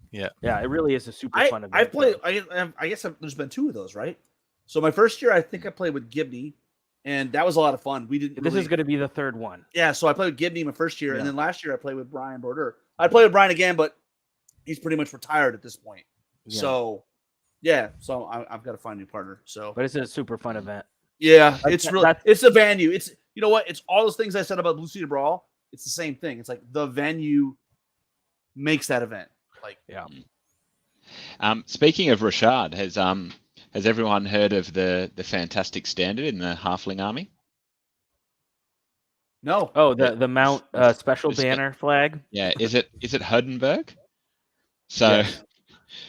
yeah, it really is a super fun event. I played. I guess there's been two of those, right? So my first year, I think I played with Gibney, and that was a lot of fun. This is going to be the third one. Yeah, so I played with Gibney my first year, and then last year I played with Brian Border. I played with Brian again, but he's pretty much retired at this point. Yeah. So I've got to find a new partner. So, but it's a super fun event. Yeah, it's a venue. It's it's all those things I said about Blue Sea Brawl. It's the same thing. It's like the venue makes that event. Like Speaking of Rashad, has everyone heard of the fantastic standard in the Halfling army? No. Oh, the Mount special banner flag. Yeah, is it Hodenberg?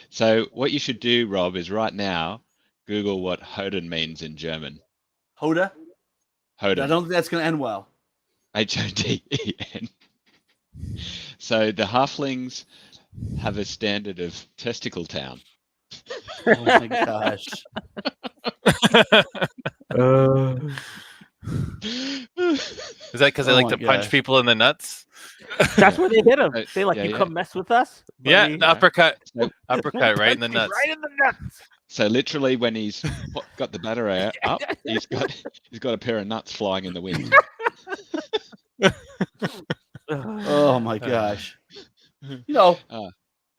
So what you should do, Rob, is right now Google what Hoden means in German. Hoda? Hoden. I don't think that's going to end well. Hoden. So the Halflings have a standard of Testicle Town. Oh my gosh. Is that because they like to punch people in the nuts? That's where they hit him. So- They like, yeah, you yeah. come mess with us. Yeah, buddy." the uppercut, So- uppercut right in the nuts. Right in the nuts. So literally, when he's got the batter up, he's got a pair of nuts flying in the wind. Oh my gosh. You know,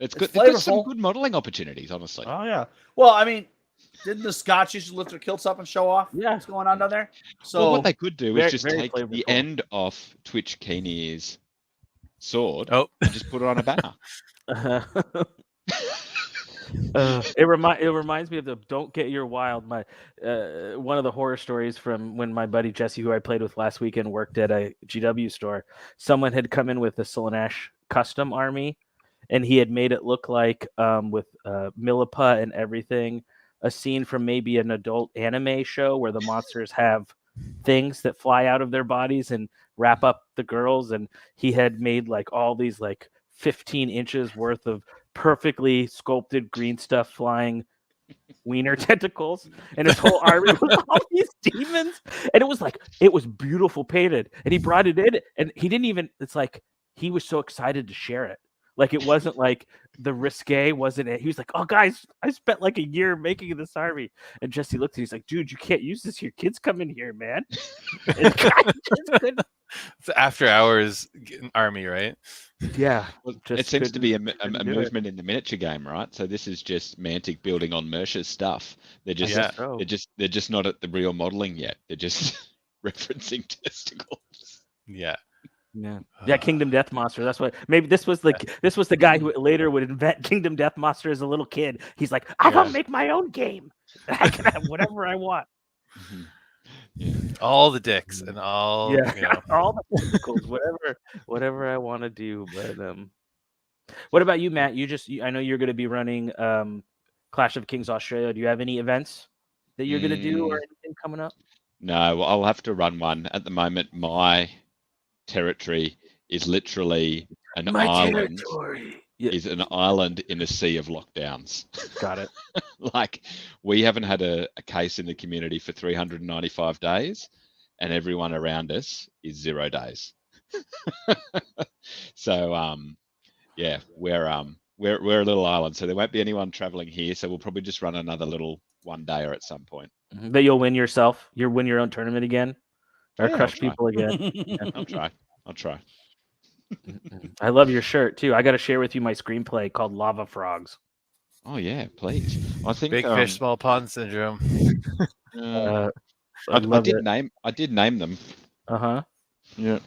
It's good. It's They've got some flavorful. good modeling opportunities, honestly. oh yeah. Well, I mean, didn't the Scots used to lift their kilts up and show off Yeah. what's going on down there? So Well, what they could do very- is just very take the flavorful. end off Twitch Keeney's sword Oh, and just put it on a banner. It reminds me of the "Don't Get Your Wild." My one of the horror stories from when my buddy Jesse, who I played with last weekend, worked at a GW store. Someone had come in with a Slaanesh custom army, and he had made it look like with Milliput and everything, a scene from maybe an adult anime show where the monsters have things that fly out of their bodies and wrap up the girls, and he had made like all these like 15 inches worth of perfectly sculpted green stuff flying wiener tentacles, and his whole army was all these demons, and it was beautiful painted, and he brought it in, and he didn't even, it's like he was so excited to share it. Like it wasn't like the risque wasn't it. He was like, "Oh guys, I spent like a year making this army." And Jesse looked at him, he's like, "Dude, you can't use this here. Kids come in here, man." And the guy just couldn't- it's after hours army, right? yeah. Well, Just it seems to be a couldn't do it. movement in the miniature game, right? So this is just Mantic building on Mercer's stuff. They're just Yeah. Oh. they're just not at the real modeling yet. They're just referencing testicles. Yeah. Yeah, Kingdom Death Monster. That's what. Maybe this was the guy who later would invent Kingdom Death Monster as a little kid. He's like, "I Yeah. can make my own game. I can have whatever I want." Mhm. Yeah. All the dicks and all, Yeah, you know. all the tentacles, whatever I want to do. But what about you, Matt? I know you're going to be running Clash of Kings Australia. Do you have any events that you're going to do or anything coming up? No, well, I'll have to run one. At the moment, my territory is literally an island. territory. Yeah, Is an island in a sea of lockdowns. got it. Like we haven't had a case in the community for 395 days, and everyone around us is 0 days. So yeah, we're a little island, so there won't be anyone traveling here. So we'll probably just run another little one dayer at some point. But you'll win yourself. You'll win your own tournament again, or Yeah, crush I'll try. people again. I'll try. I love your shirt too. I got to share with you my screenplay called Lava Frogs. Oh yeah, please. I think Big fish, small pond syndrome. I did name them. Uh-huh. Yeah.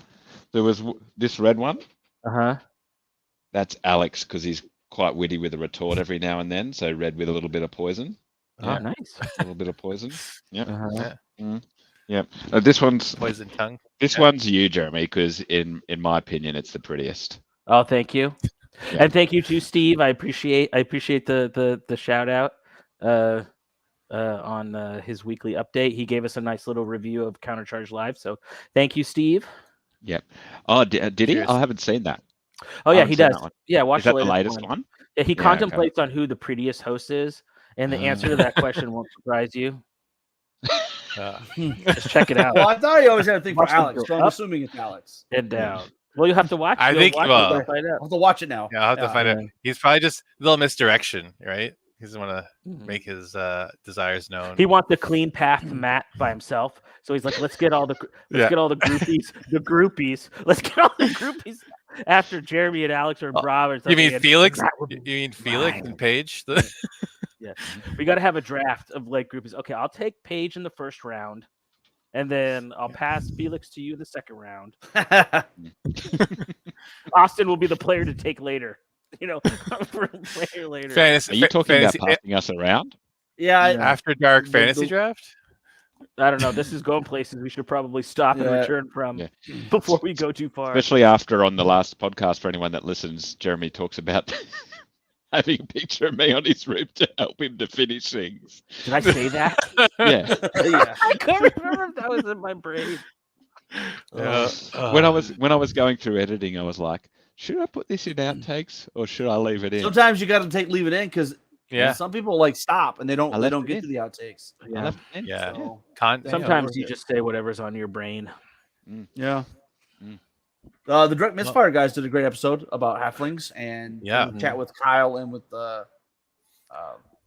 There was this red one. Uh-huh. That's Alex because he's quite witty with a retort every now and then. So red with a little bit of poison. Oh, Yeah. nice. A little bit of poison. Yeah. Uh-huh. Yeah. This one's Poison tongue. This one's you, Jeremy, because in my opinion, it's the prettiest. Oh, thank you. Yeah. And thank you to Steve. I appreciate the shout out on his weekly update. He gave us a nice little review of Countercharge Live. So thank you, Steve. Yep. Oh, did he? Cheers. I haven't seen that. Oh I yeah, haven't he seen does. that one. Yeah, watch Is that the latest latest one? Yeah, he Yeah, okay. contemplates on who the prettiest host is, and the answer to that question won't surprise you. Just check it out. Well, I thought you always had a thing for Watch them Alex, go so I'm up. assuming it's Alex. And down. Well, you'll have to watch. I You'll think- watch it well- to find out. I'll have to watch it now. Yeah, I'll have to find yeah. out. He's probably just a little misdirection, right? He doesn't want to Mhm. make his desires known. He wants a clean path to Matt by himself. So he's like, let's get all the Yeah. get all the groupies, Let's get all the groupies after Jeremy and Alex or Rob or You something. mean and Felix? that would You be mean Felix and wild. Paige? Yeah. We got to have a draft of like groupies. Okay, I'll take Paige in the first round, and then I'll pass Felix to you in the second round. Austin will be the player to take later. You know, for player later. Fantasy, Are you talking fantasy, about passing us around? Yeah, after dark the- fantasy the- draft? I don't know. This is going places we should probably stop and Yeah. return from Yeah. before we go too far. Especially after on the last podcast, for anyone that listens, Jeremy talks about having a picture of me on his roof to help him to finish things. Did I say that? Yeah. yeah. I can't remember if that was in my brain. When I was going through editing, I was like, should I put this in outtakes or should I leave it in? Sometimes you got to leave it in because Yeah. some people like stop and they don't left it get in. to the outtakes. I Yeah. left it in. Yeah. So, Con- Yeah, Sometimes worth you it. just say whatever's on your brain. yeah. The Direct Misfire guys did a great episode about halflings, and Yeah. we chat with Kyle and with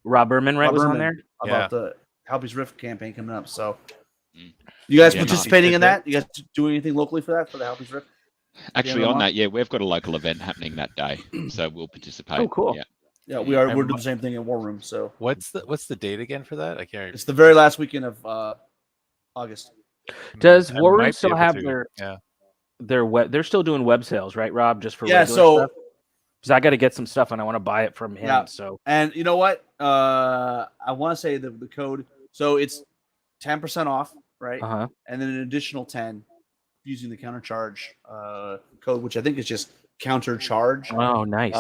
Rob Berman, right, Rob was on Berman there. about the Halby's Rift campaign coming up. So, Mm. you guys Yeah, nice. participating in that? You guys do anything locally for that, for the Halby's Rift? Actually, of the on month? that, we've got a local event happening that day, so we'll participate. Oh, cool. Yeah. Yeah, we are. And We're doing the same thing in War Room. So What's the date again for that? I can't remember. it's the very last weekend of August. Does I War Room might be still able have to. their web? They're still doing web sales, right, Rob? Just for Yeah. regular So stuff. Because I got to get some stuff and I want to buy it from him. Yeah. So and you know what? I want to say the code. So it's 10% off, right? And then an additional 10 using the counter charge code, which I think is just counter charge. Oh, nice.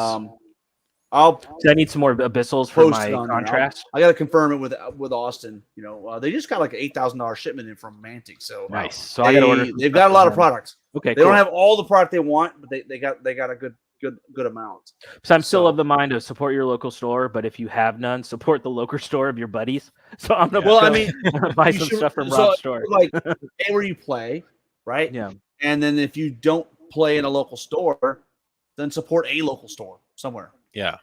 I'll I need some more abyssals for post my it on there. contrast. I got to confirm it with Austin. You know, they just got like an $8,000 shipment in from Mantic, so Nice. So I got to order. They've got a lot of products. Okay, They don't have all the product they want, but they got a good amount. So I'm still of the mind of support your local store, but if you have none, support the local store of your buddies. So I'm gonna Well, I mean, buy you some should- stuff from so, Rob's store. like pay where you play, right? Yeah. And then if you don't play in a local store, then support a local store somewhere. Yeah.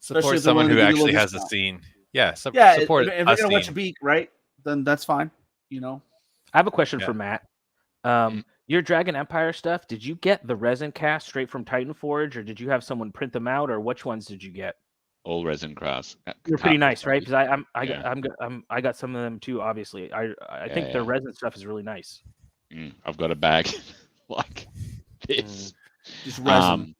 Especially Support if they're someone willing who to give you a actually little has a discount. scene. Yeah. Yeah, support if a they're gonna wet scene. your beak, right? Then that's fine. You know. I have a question Yeah. for Matt. Your Dragon Empire stuff, did you get the resin cast straight from Titan Forge, or did you have someone print them out, or which ones did you get? All resin grass. They're pretty nice, right? Because Yeah. I got some of them too. Obviously, I think their yeah. resin stuff is really nice. I've got a bag like this. Just resin.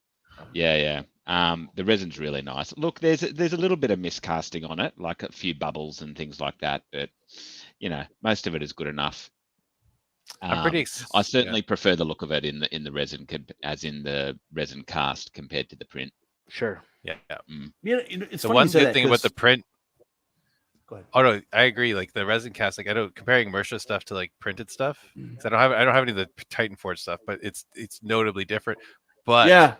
Yeah. The resin's really nice. Look, there's a little bit of miscasting on it, like a few bubbles and things like that, but most of it is good enough. I'm pretty. I certainly prefer the look of it in the resin, as in the resin cast compared to the print. Sure. Yeah. It's The funny one you say good that, thing about the 'cause- print. Go ahead. Oh no, I agree. Like the resin cast, like I don't comparing Mersha stuff to like printed stuff. 'Cause I don't have any of the Titan Forge stuff, but it's notably different. But Yeah.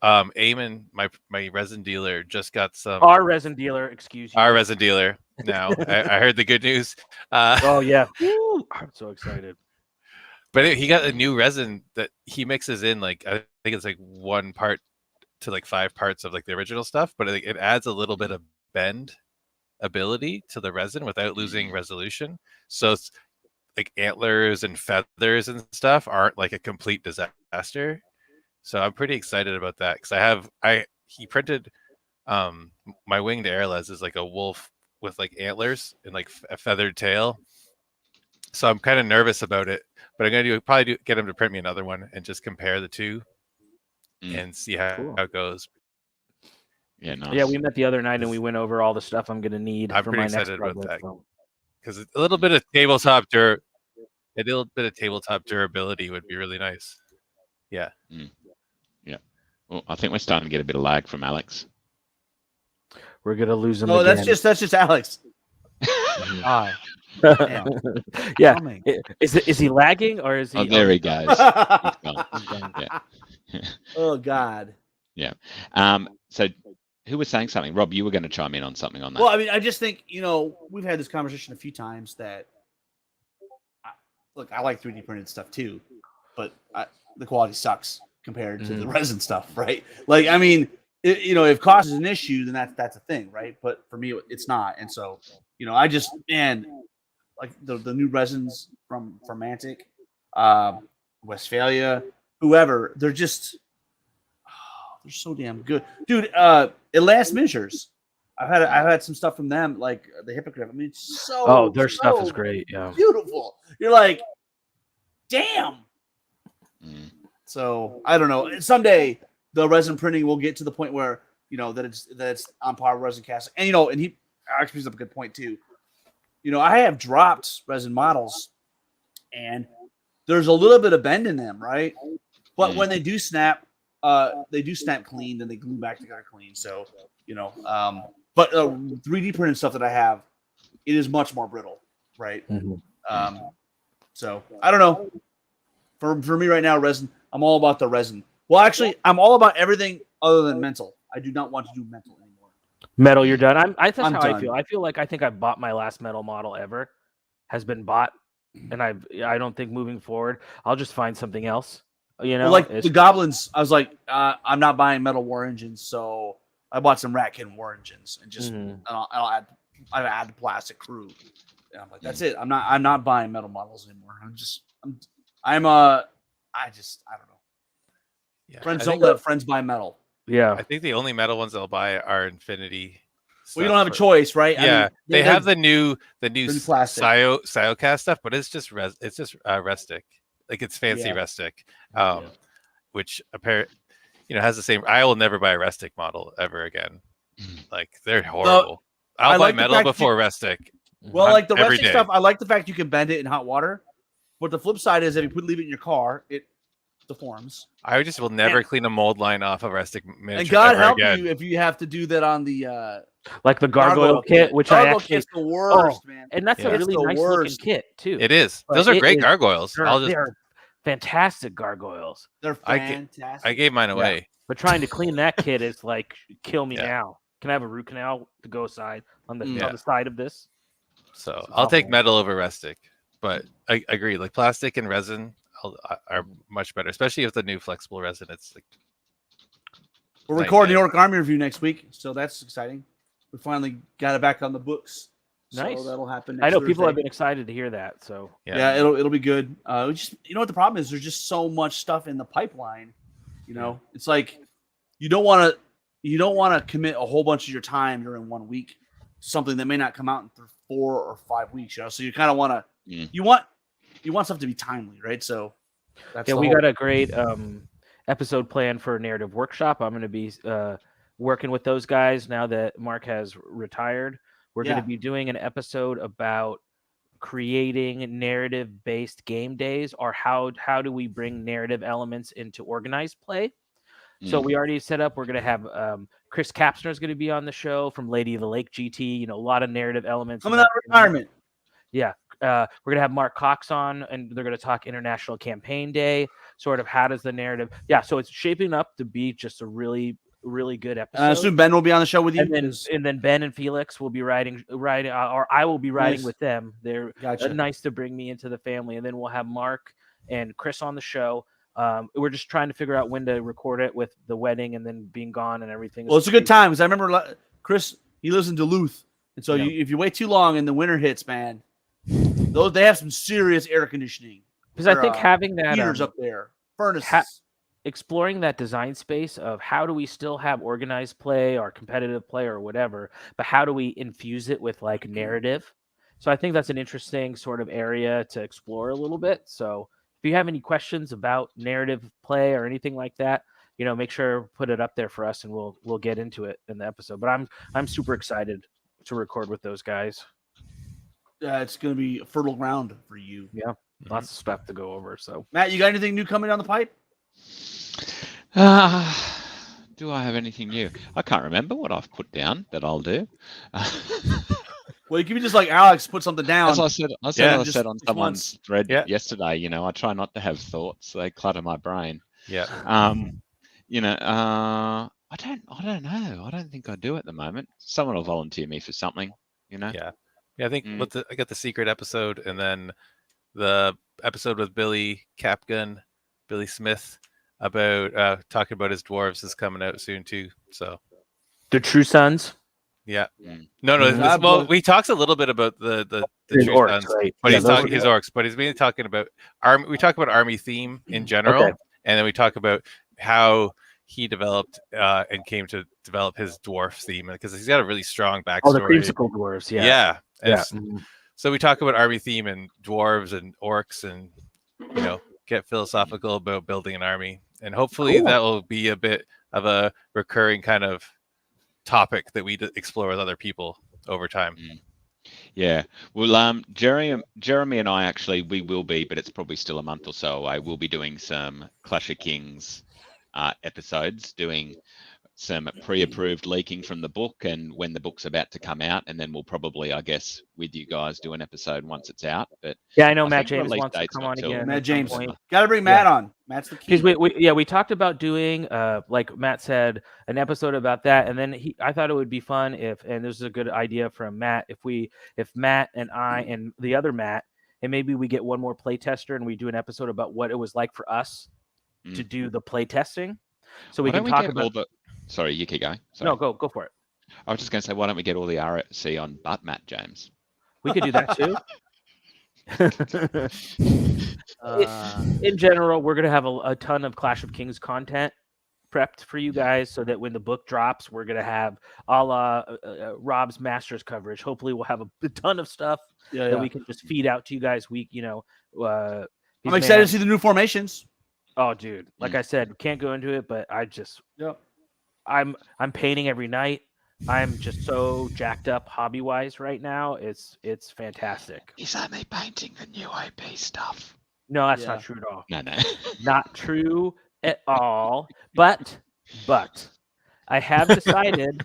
Eamon, my resin dealer, just got some. Our resin dealer, excuse you. Our resin dealer. Now I heard the good news. Oh yeah. Woo! I'm so excited. But he got a new resin that he mixes in, like I think it's like 1 part to like 5 parts of like the original stuff, but it adds a little bit of bend ability to the resin without losing resolution. So it's like antlers and feathers and stuff aren't like a complete disaster. So I'm pretty excited about that because he printed my winged airless is like a wolf with like antlers and like a feathered tail. So I'm kind of nervous about it, but I'm gonna probably get him to print me another one and just compare the two and see how it goes. Yeah, nice. Yeah, we met the other night and we went over all the stuff I'm gonna need I'm for pretty my next excited about project. that because a little bit of tabletop durability would be really nice. Yeah. Yeah. Well, I think we're starting to get a bit of lag from Alex. We're gonna lose him. No, again. that's just Alex. Damn. Yeah. Is he lagging or is he? Oh, there he goes. He's gone. He's gone. Yeah. Oh God. Yeah. So who was saying something? Rob, you were going to chime in on something on that. Well, I mean, I just think we've had this conversation a few times that. Look, I like 3D printed stuff too, but the quality sucks compared to the resin stuff, right? Like, I mean, if cost is an issue, then that's a thing, right? But for me, it's not, and so I just like the new resins from Mantic, Westphalia, whoever, they're just they're so damn good, dude. Last Measures, I've had some stuff from them, like the Hippogriff. I mean, it's so their stuff is great. Yeah, beautiful. You're like, damn. So I don't know. Someday the resin printing will get to the point where that it's on par with resin casting. And and he actually brings up a good point too. I have dropped resin models, and there's a little bit of bend in them, right? But when they do snap clean, then they glue back together clean. So but 3D printed stuff that I have, it is much more brittle, right? So I don't know. For me right now, resin, I'm all about the resin. Well, actually, I'm all about everything other than mental. I do not want to do mental anymore. Metal, you're done. That's I'm how done. I feel. I feel like I think I bought my last metal model ever. Has been bought. and I don't think moving forward I'll just find something else. You know, Well, like it's the goblins, I was like, I'm not buying Metal War engines, so I bought some Ratkin War engines and just Mhm. I'll add the plastic crew. And I'm like, that's it. I'm not buying metal models anymore. I don't know. Yeah, Friends I don't think, let friends buy metal. yeah. I think the only metal ones I'll buy are Infinity. Well, you stuff don't have a for- choice, right? Yeah, I mean, they have they're- the new they're plastic. Siocast stuff, but it's just rustic. Like it's fancy Yeah. rustic, Yeah. which has the same. I will never buy a rustic model ever again. Like they're horrible. I I'll buy like the metal fact before rustic. Well, on like the every rustic day. stuff, I like the fact you can bend it in hot water. But the flip side is if you leave it in your car, it deforms. I just will never clean a mold line off a rustic miniature And God ever help again. you if you have to do that on the Like the gargoyle kit, which Gargoyle I actually kit's the worst, man. and that's Yeah. a It's really the nice looking worst. kit too. It is. But Those are it great is- gargoyles. They're fantastic gargoyles. They're I fantastic. I gave mine away. But trying to clean that kit is like kill me Yeah. now. Can I have a root canal to go aside on the Yeah. on the side of this? So It's a I'll take compliment. metal over rustic, but I agree. Like plastic and resin are much better, especially with the new flexible resin. It's like We're night recording and the day. Orc Army review next week, so that's exciting. We finally got it back on the books. Nice. So that'll happen I next know people have Thursday. been excited to hear that. So Yeah, it'll be good. We just what the problem is? There's just so much stuff in the pipeline. You know, it's like you don't want to commit a whole bunch of your time during 1 week to something that may not come out in 4 or 5 weeks. You know, so you kind of want to you want stuff to be timely, right? So that's yeah, the we whole- got a great episode planned for Narrative Workshop. I'm going to be working with those guys now that Mark has retired. We're going Yeah. to be doing an episode about creating narrative-based game days, or how do we bring narrative elements into organized play. So we already set up. We're going to have Chris Kapsner is going to be on the show from Lady of the Lake GT. You know, a lot of narrative elements. coming out of retirement. Yeah. We're going to have Mark Cox on, and they're going to talk International Campaign Day, sort of how does the narrative. Yeah. So it's shaping up to be just a really, really good episode. I assume Ben will be on the show with you. And then Ben and Felix will be riding, or I will be riding Nice. with them. They're Gotcha. nice to bring me into the family. And then we'll have Mark and Chris on the show. We're just trying to figure out when to record it with the wedding and then being gone and everything. Well, it's a good time because I remember Chris. He lives in Duluth, and so if you wait too long and the winter hits, man, they have some serious air conditioning. Because I think having that heaters up there, furnaces. Exploring that design space of how do we still have organized play or competitive play or whatever, but how do we infuse it with like narrative? So I think that's an interesting sort of area to explore a little bit. So if you have any questions about narrative play or anything like that, make sure put it up there for us, and we'll get into it in the episode. But I'm super excited to record with those guys. It's going to be fertile ground for you. Yeah, lots of stuff to go over. So Matt, you got anything new coming down the pipe? Do I have anything new? I can't remember what I've put down that I'll do. Well, you can be just like Alex, put something down. As I said on someone's thread yesterday, I try not to have thoughts. They clutter my brain. Yeah. I don't know. I don't think I do at the moment. Someone will volunteer me for something, Yeah. I think I got the secret episode, and then the episode with Billy Smith about talking about his dwarves is coming out soon too. So the True Sons. Yeah. Mm. No. He talks a little bit about the True orcs, Sons, right? but he's talking are his orcs. But he's been talking about army. We talk about army theme in general, Okay. and then we talk about how he developed and came to develop his dwarf theme, because he's got a really strong backstory. Oh, the creamsicle dwarves. Yeah. Yeah. Yeah. So we talk about army theme and dwarves and orcs, and get philosophical about building an army, and hopefully that will be a bit of a recurring kind of topic that we explore with other people over time. Yeah. Well, Jeremy and I actually, we will be, but it's probably still a month or so away. We'll be doing some Clash of Kings episodes, doing some pre-approved leaking from the book, and when the book's about to come out, and then we'll probably, I guess, with you guys do an episode once it's out. But yeah, I know I Matt think James release wants to date's come not on till- again. Matt at some James. point. Got to bring Matt on. Matt's the key. Because we talked about doing like Matt said, an episode about that, and then I thought it would be fun and this is a good idea from Matt, if Matt and I and the other Matt, and maybe we get one more play tester and we do an episode about what it was like for us to do the play testing. So we Why can don't we talk get about. all the? Sorry, you keep going. Sorry. No, go for it. I was just going to say, why don't we get all the RC on butt mat, James? We could do that too. In general, we're gonna have a ton of Clash of Kings content prepped for you guys, so that when the book drops, we're gonna have a la Rob's Masters coverage. Hopefully, we'll have a ton of stuff that we can just feed out to you guys. I'm excited to see the new formations. Oh, dude! Like I said, can't go into it, but I'm painting every night. I'm just so jacked up hobby wise right now. It's fantastic. He's only painting the new OP stuff. No, that's not true at all. No. Not true at all. But I have decided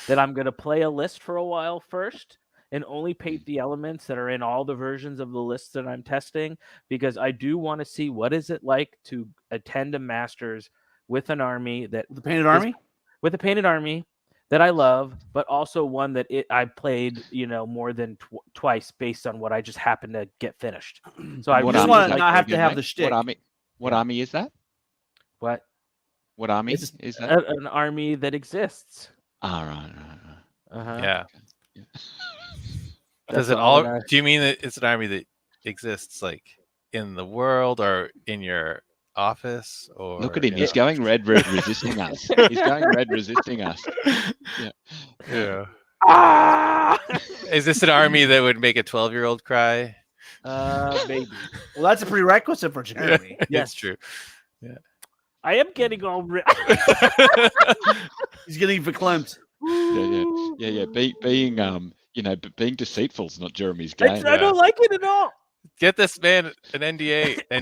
that I'm going to play a list for a while first and only paint the elements that are in all the versions of the lists that I'm testing, because I do want to see what is it like to attend a Masters with an army that The painted army? With a painted army that I love, but also one that I played, more than twice based on what I just happened to get finished. So I just want to not have to have the shtick. What army is that? What army is that? An army that exists. Right. Uh-huh. Yeah. That's Does it all all? Do you mean that it's an army that exists like in the world or in your office? Or look at him, he's going red resisting us. He's going red resisting us. Yeah. Ah! Is this an army that would make a 12-year-old cry? Maybe. Well, that's a prerequisite for Jeremy. Yes, true. I am getting all He's getting verklempt. Yeah. Being deceitful is not Jeremy's game. I don't like it at all. Get this man an NDA. I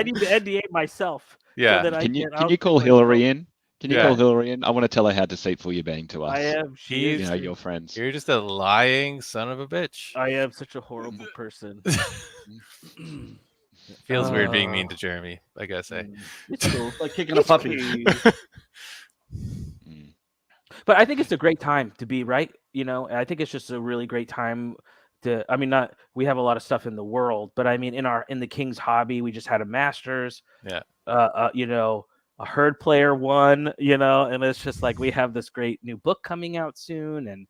need to NDA myself. Yeah. So that Can you call Hillary in? Can you call Hillary in? I want to tell her how deceitful you're being to us. I am. Your friends. You're just a lying son of a bitch. I am such a horrible person. Feels weird being mean to Jeremy, I gotta say. It's cool. Like kicking a puppy. But I think it's a great time to be, right. I think it's just a really great time to. I mean, we have a lot of stuff in the world, but I mean, in the King's hobby, we just had a Masters. Yeah. A herd player won. And it's just like we have this great new book coming out soon, and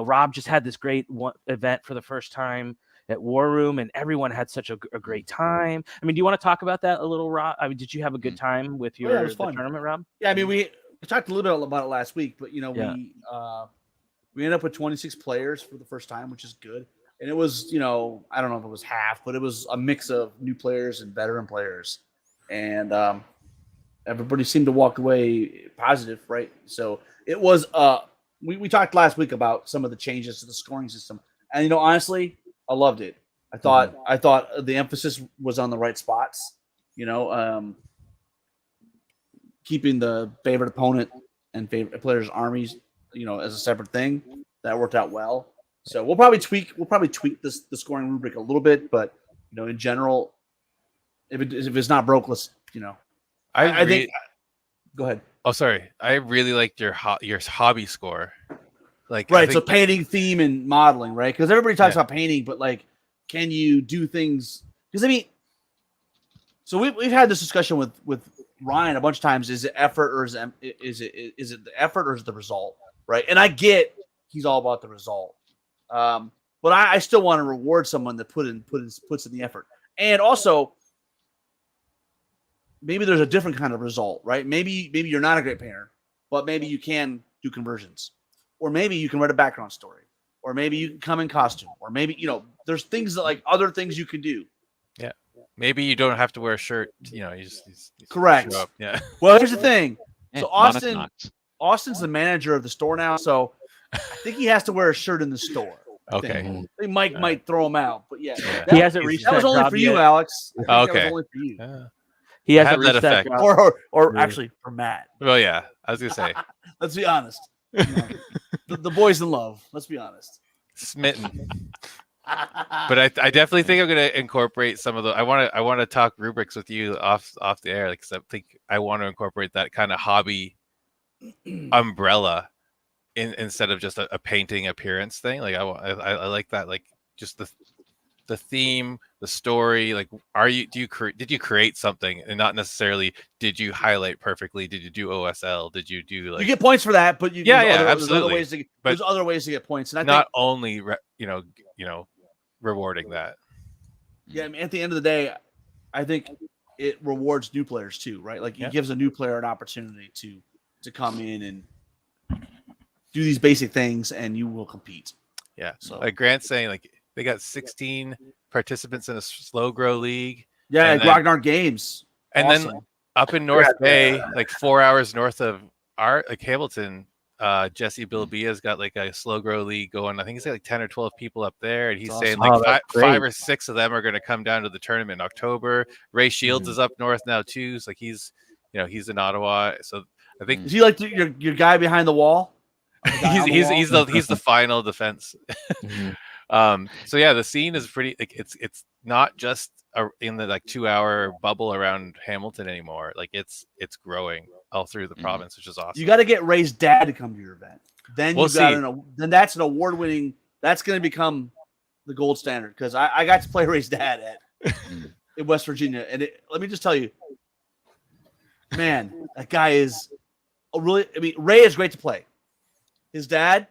Rob just had this great event for the first time at War Room, and everyone had such a great time. I mean, do you want to talk about that a little, Rob? I mean, did you have a good time with your it was fun. tournament, Rob? Yeah, I mean, we talked a little bit about it last week, but we ended up with 26 players for the first time, which is good. And it was, I don't know if it was half, but it was a mix of new players and veteran players, and everybody seemed to walk away positive, right? So it was. We talked last week about some of the changes to the scoring system, and honestly, I loved it. I thought the emphasis was on the right spots. Keeping the favorite opponent and favorite players' armies, as a separate thing, that worked out well. So we'll probably tweak the scoring rubric a little bit, but in general, if it's not broke, let's I think. Go ahead. Oh, sorry. I really liked your hobby score. Like right, so painting, theme, and modeling, right? Because everybody talks about painting, but like, can you do things? Because I mean, so we've had this discussion with Ryan a bunch of times. Is it effort or is it the effort or is it the result, right? And I get he's all about the result, but I still want to reward someone that puts in the effort, and also maybe there's a different kind of result, right? Maybe you're not a great painter, but maybe you can do conversions. Or maybe you can write a background story, or maybe you can come in costume, or maybe, there's things that like other things you can do. Yeah. Maybe you don't have to wear a shirt, you just correct. show up. Yeah. Well, here's the thing. So Yeah, Austin's the manager of the store now. So I think he has to wear a shirt in the store. Okay. They might throw him out, but yeah. He hasn't reached that was only for you, Alex. I think that was only for you. He hasn't Have that reached that effect. job. Or actually for Matt. Well, yeah. I was gonna say. Let's be honest. The boys in love. Let's be honest. Smitten. But I definitely think I'm gonna incorporate some of the. I want to talk rubrics with you off the air, because I think I want to incorporate that kind of hobby umbrella instead of just a painting appearance thing. Like I like that, like just the theme, the story. Like, did you create something, and not necessarily did you highlight perfectly? Did you do OSL? Did you do like? You get points for that, but Yeah, there's absolutely. other ways to But there's other ways to get points, and I not think only rewarding that. yeah, I mean, at the end of the day, I think it rewards new players too, right? Like it gives a new player an opportunity to come in and do these basic things, and you will compete. Yeah. So like Grant's saying, like they got 16 participants in a slow grow league. yeah, and then, Grognard Games, and awesome. then up in North Bay, like 4 hours north of Hamilton, Jesse Bilbia's got like a slow grow league going. I think he's got like 10 or 12 people up there, and he's That's saying awesome. like Oh, five or six of them are going to come down to the tournament in October. Ray Shields Mm-hmm. is up north now too. So like he's in Ottawa. So I think Is he like your guy behind the wall? he's the final defense. Mhm. So yeah, the scene is pretty. Like, it's not just in the like 2 hour bubble around Hamilton anymore. Like it's growing all through the province, which is awesome. You got to get Ray's dad to come to your event. Then We'll you got see. then that's an award winning. That's going to become the gold standard because I got to play Ray's dad in West Virginia, and let me just tell you, man, that guy is a really. I mean, Ray is great to play. His dad,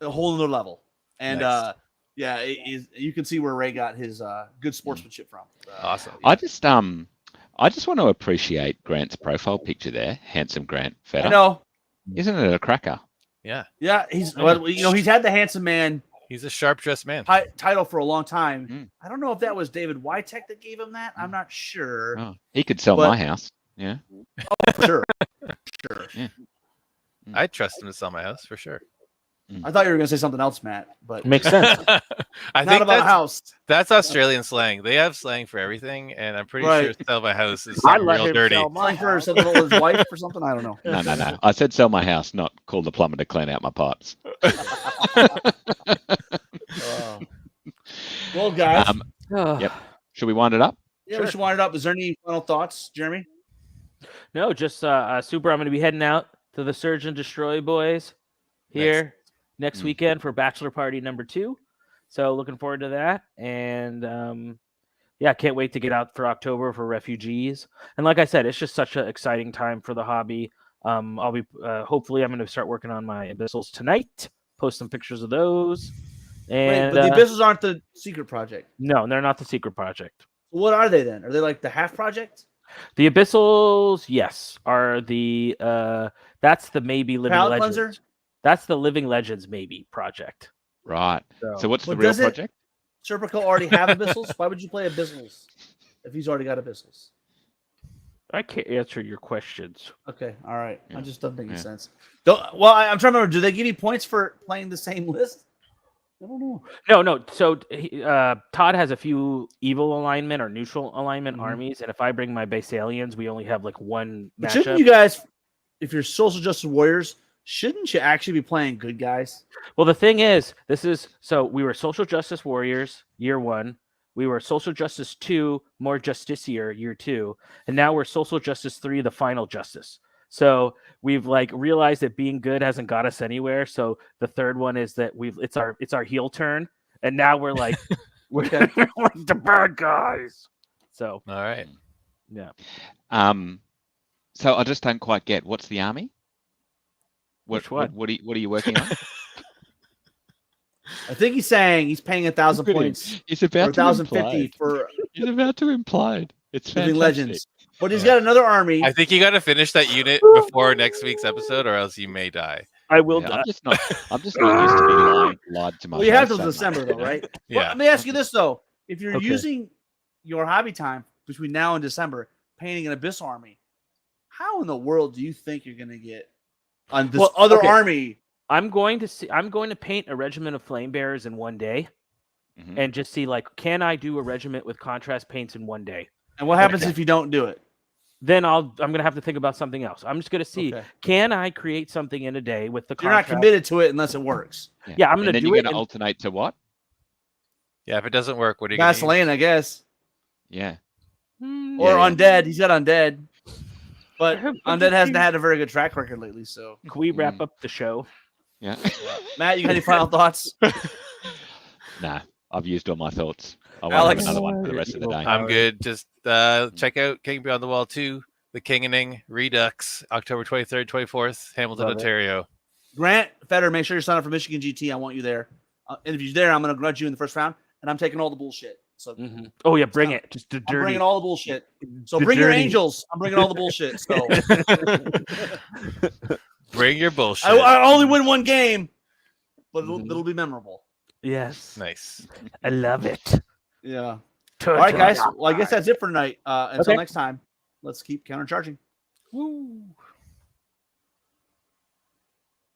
a whole other level, and Nice. yeah, you can see where Ray got his good sportsmanship from. Awesome. I just want to appreciate Grant's profile picture there. Handsome Grant Feder. I know. Isn't it a cracker? Yeah, he's he's had the handsome man he's a sharp dressed man. title for a long time. Mm. I don't know if that was David Wytek that gave him that. I'm not sure. Oh, he could sell But- my house. Yeah. For sure. Yeah. I'd trust him to sell my house for sure. I thought you were going to say something else, Matt, but Makes sense. I not think about a house. that's Australian slang. They have slang for everything, and I'm pretty Right. sure sell my house is I something let real him dirty. sell my Like for something with his wife or something. I don't know. No. I said sell my house, not call the plumber to clean out my pipes. Well, guys, Yep. Should we wind it up? yeah, we should wind it up. Is there any final thoughts, Jeremy? No, just super. I'm going to be heading out to the Surge and Destroy boys here next weekend for bachelor party number 2. So looking forward to that. And yeah, can't wait to get out for October for refugees. And like I said, it's just such an exciting time for the hobby. I'll be hopefully I'm going to start working on my abyssals tonight. Post some pictures of those. And Wait, but the Abyssals aren't the secret project. no, they're not the secret project. What are they then? Are they like the half project? The abyssals, yes, are the that's the maybe living Palette legends. cleanser? That's the living legends maybe project. Right. So what's the But real does it- project? Serpico already have Abyssals? Why would you play Abyssals if he's already got Abyssals? I can't answer your questions. Okay, all right. Yeah. It just doesn't make any Yeah. sense. I'm trying to remember. Do they give you points for playing the same list? I don't know. No. So Todd has a few evil alignment or neutral alignment Mhm. armies, and if I bring my base aliens, we only have like one But matchup. shouldn't you guys, if you're social justice warriors, shouldn't you actually be playing good guys? Well, the thing is, we were social justice warriors year 1. We were social justice 2, more justiciar year 2, and now we're social justice 3, the final justice. So we've like realized that being good hasn't got us anywhere. So the third one is that it's our heel turn, and now we're like we're like the bad guys. So All right. yeah, So I just don't quite get what's the army? Which one? What are you working on? I think he's saying he's paying 1,000 Look at him. points He's or about to 1,050 implode. for He's about to implode. It's living fantastic. legends. But he's got another army. I think you got to finish that unit before next week's episode, or else you may die. I will. Yeah, I'm just not used to being lied to my Well, you have face till so much, December, you though, know? right? Yeah. Well, let me ask you this, though. If you're Okay. using your hobby time between now and December painting an Abyss army, how in the world do you think you're going to get on this other okay. army? I'm going to paint a regiment of flame bearers in one day, Mhm. and just see like, can I do a regiment with contrast paints in one day? And what happens if you don't do it? Then I'm gonna have to think about something else. I'm just gonna see, Okay. can I create something in a day with the You're not contrast? committed to it unless it works. Yeah, I'm gonna And then do you're it. going to alternate to what? Yeah, if it doesn't work, what are you going to Vaseline, I guess. Yeah. Or Yeah. Undead. He's got Undead. But I'm Undead just hasn't being- had a very good track record lately. So, Can we wrap up the show? Yeah. Matt, you got any final thoughts? Nah. I've used all my thoughts. I won't have Alex. another one for the rest of the day. I'm good. Just check out King Beyond the Wall 2, The Kingening Redux, October 23rd, 24th, Hamilton, Love it. Ontario. Grant Feder, make sure you sign up for Michigan GT. I want you there. And if you're there, I'm going to grudge you in the first round, and I'm taking all the bullshit. So Oh yeah, bring it. Just the I'm dirty. bringing all the bullshit. So The bring your dirty. angels. I'm bringing all the bullshit. So Bring your bullshit. I only win one game, but it'll be memorable. Yes. Nice. I love it. Yeah. All right, guys. Well, I guess that's it for tonight. Until Okay. next time, let's keep countercharging. Woo.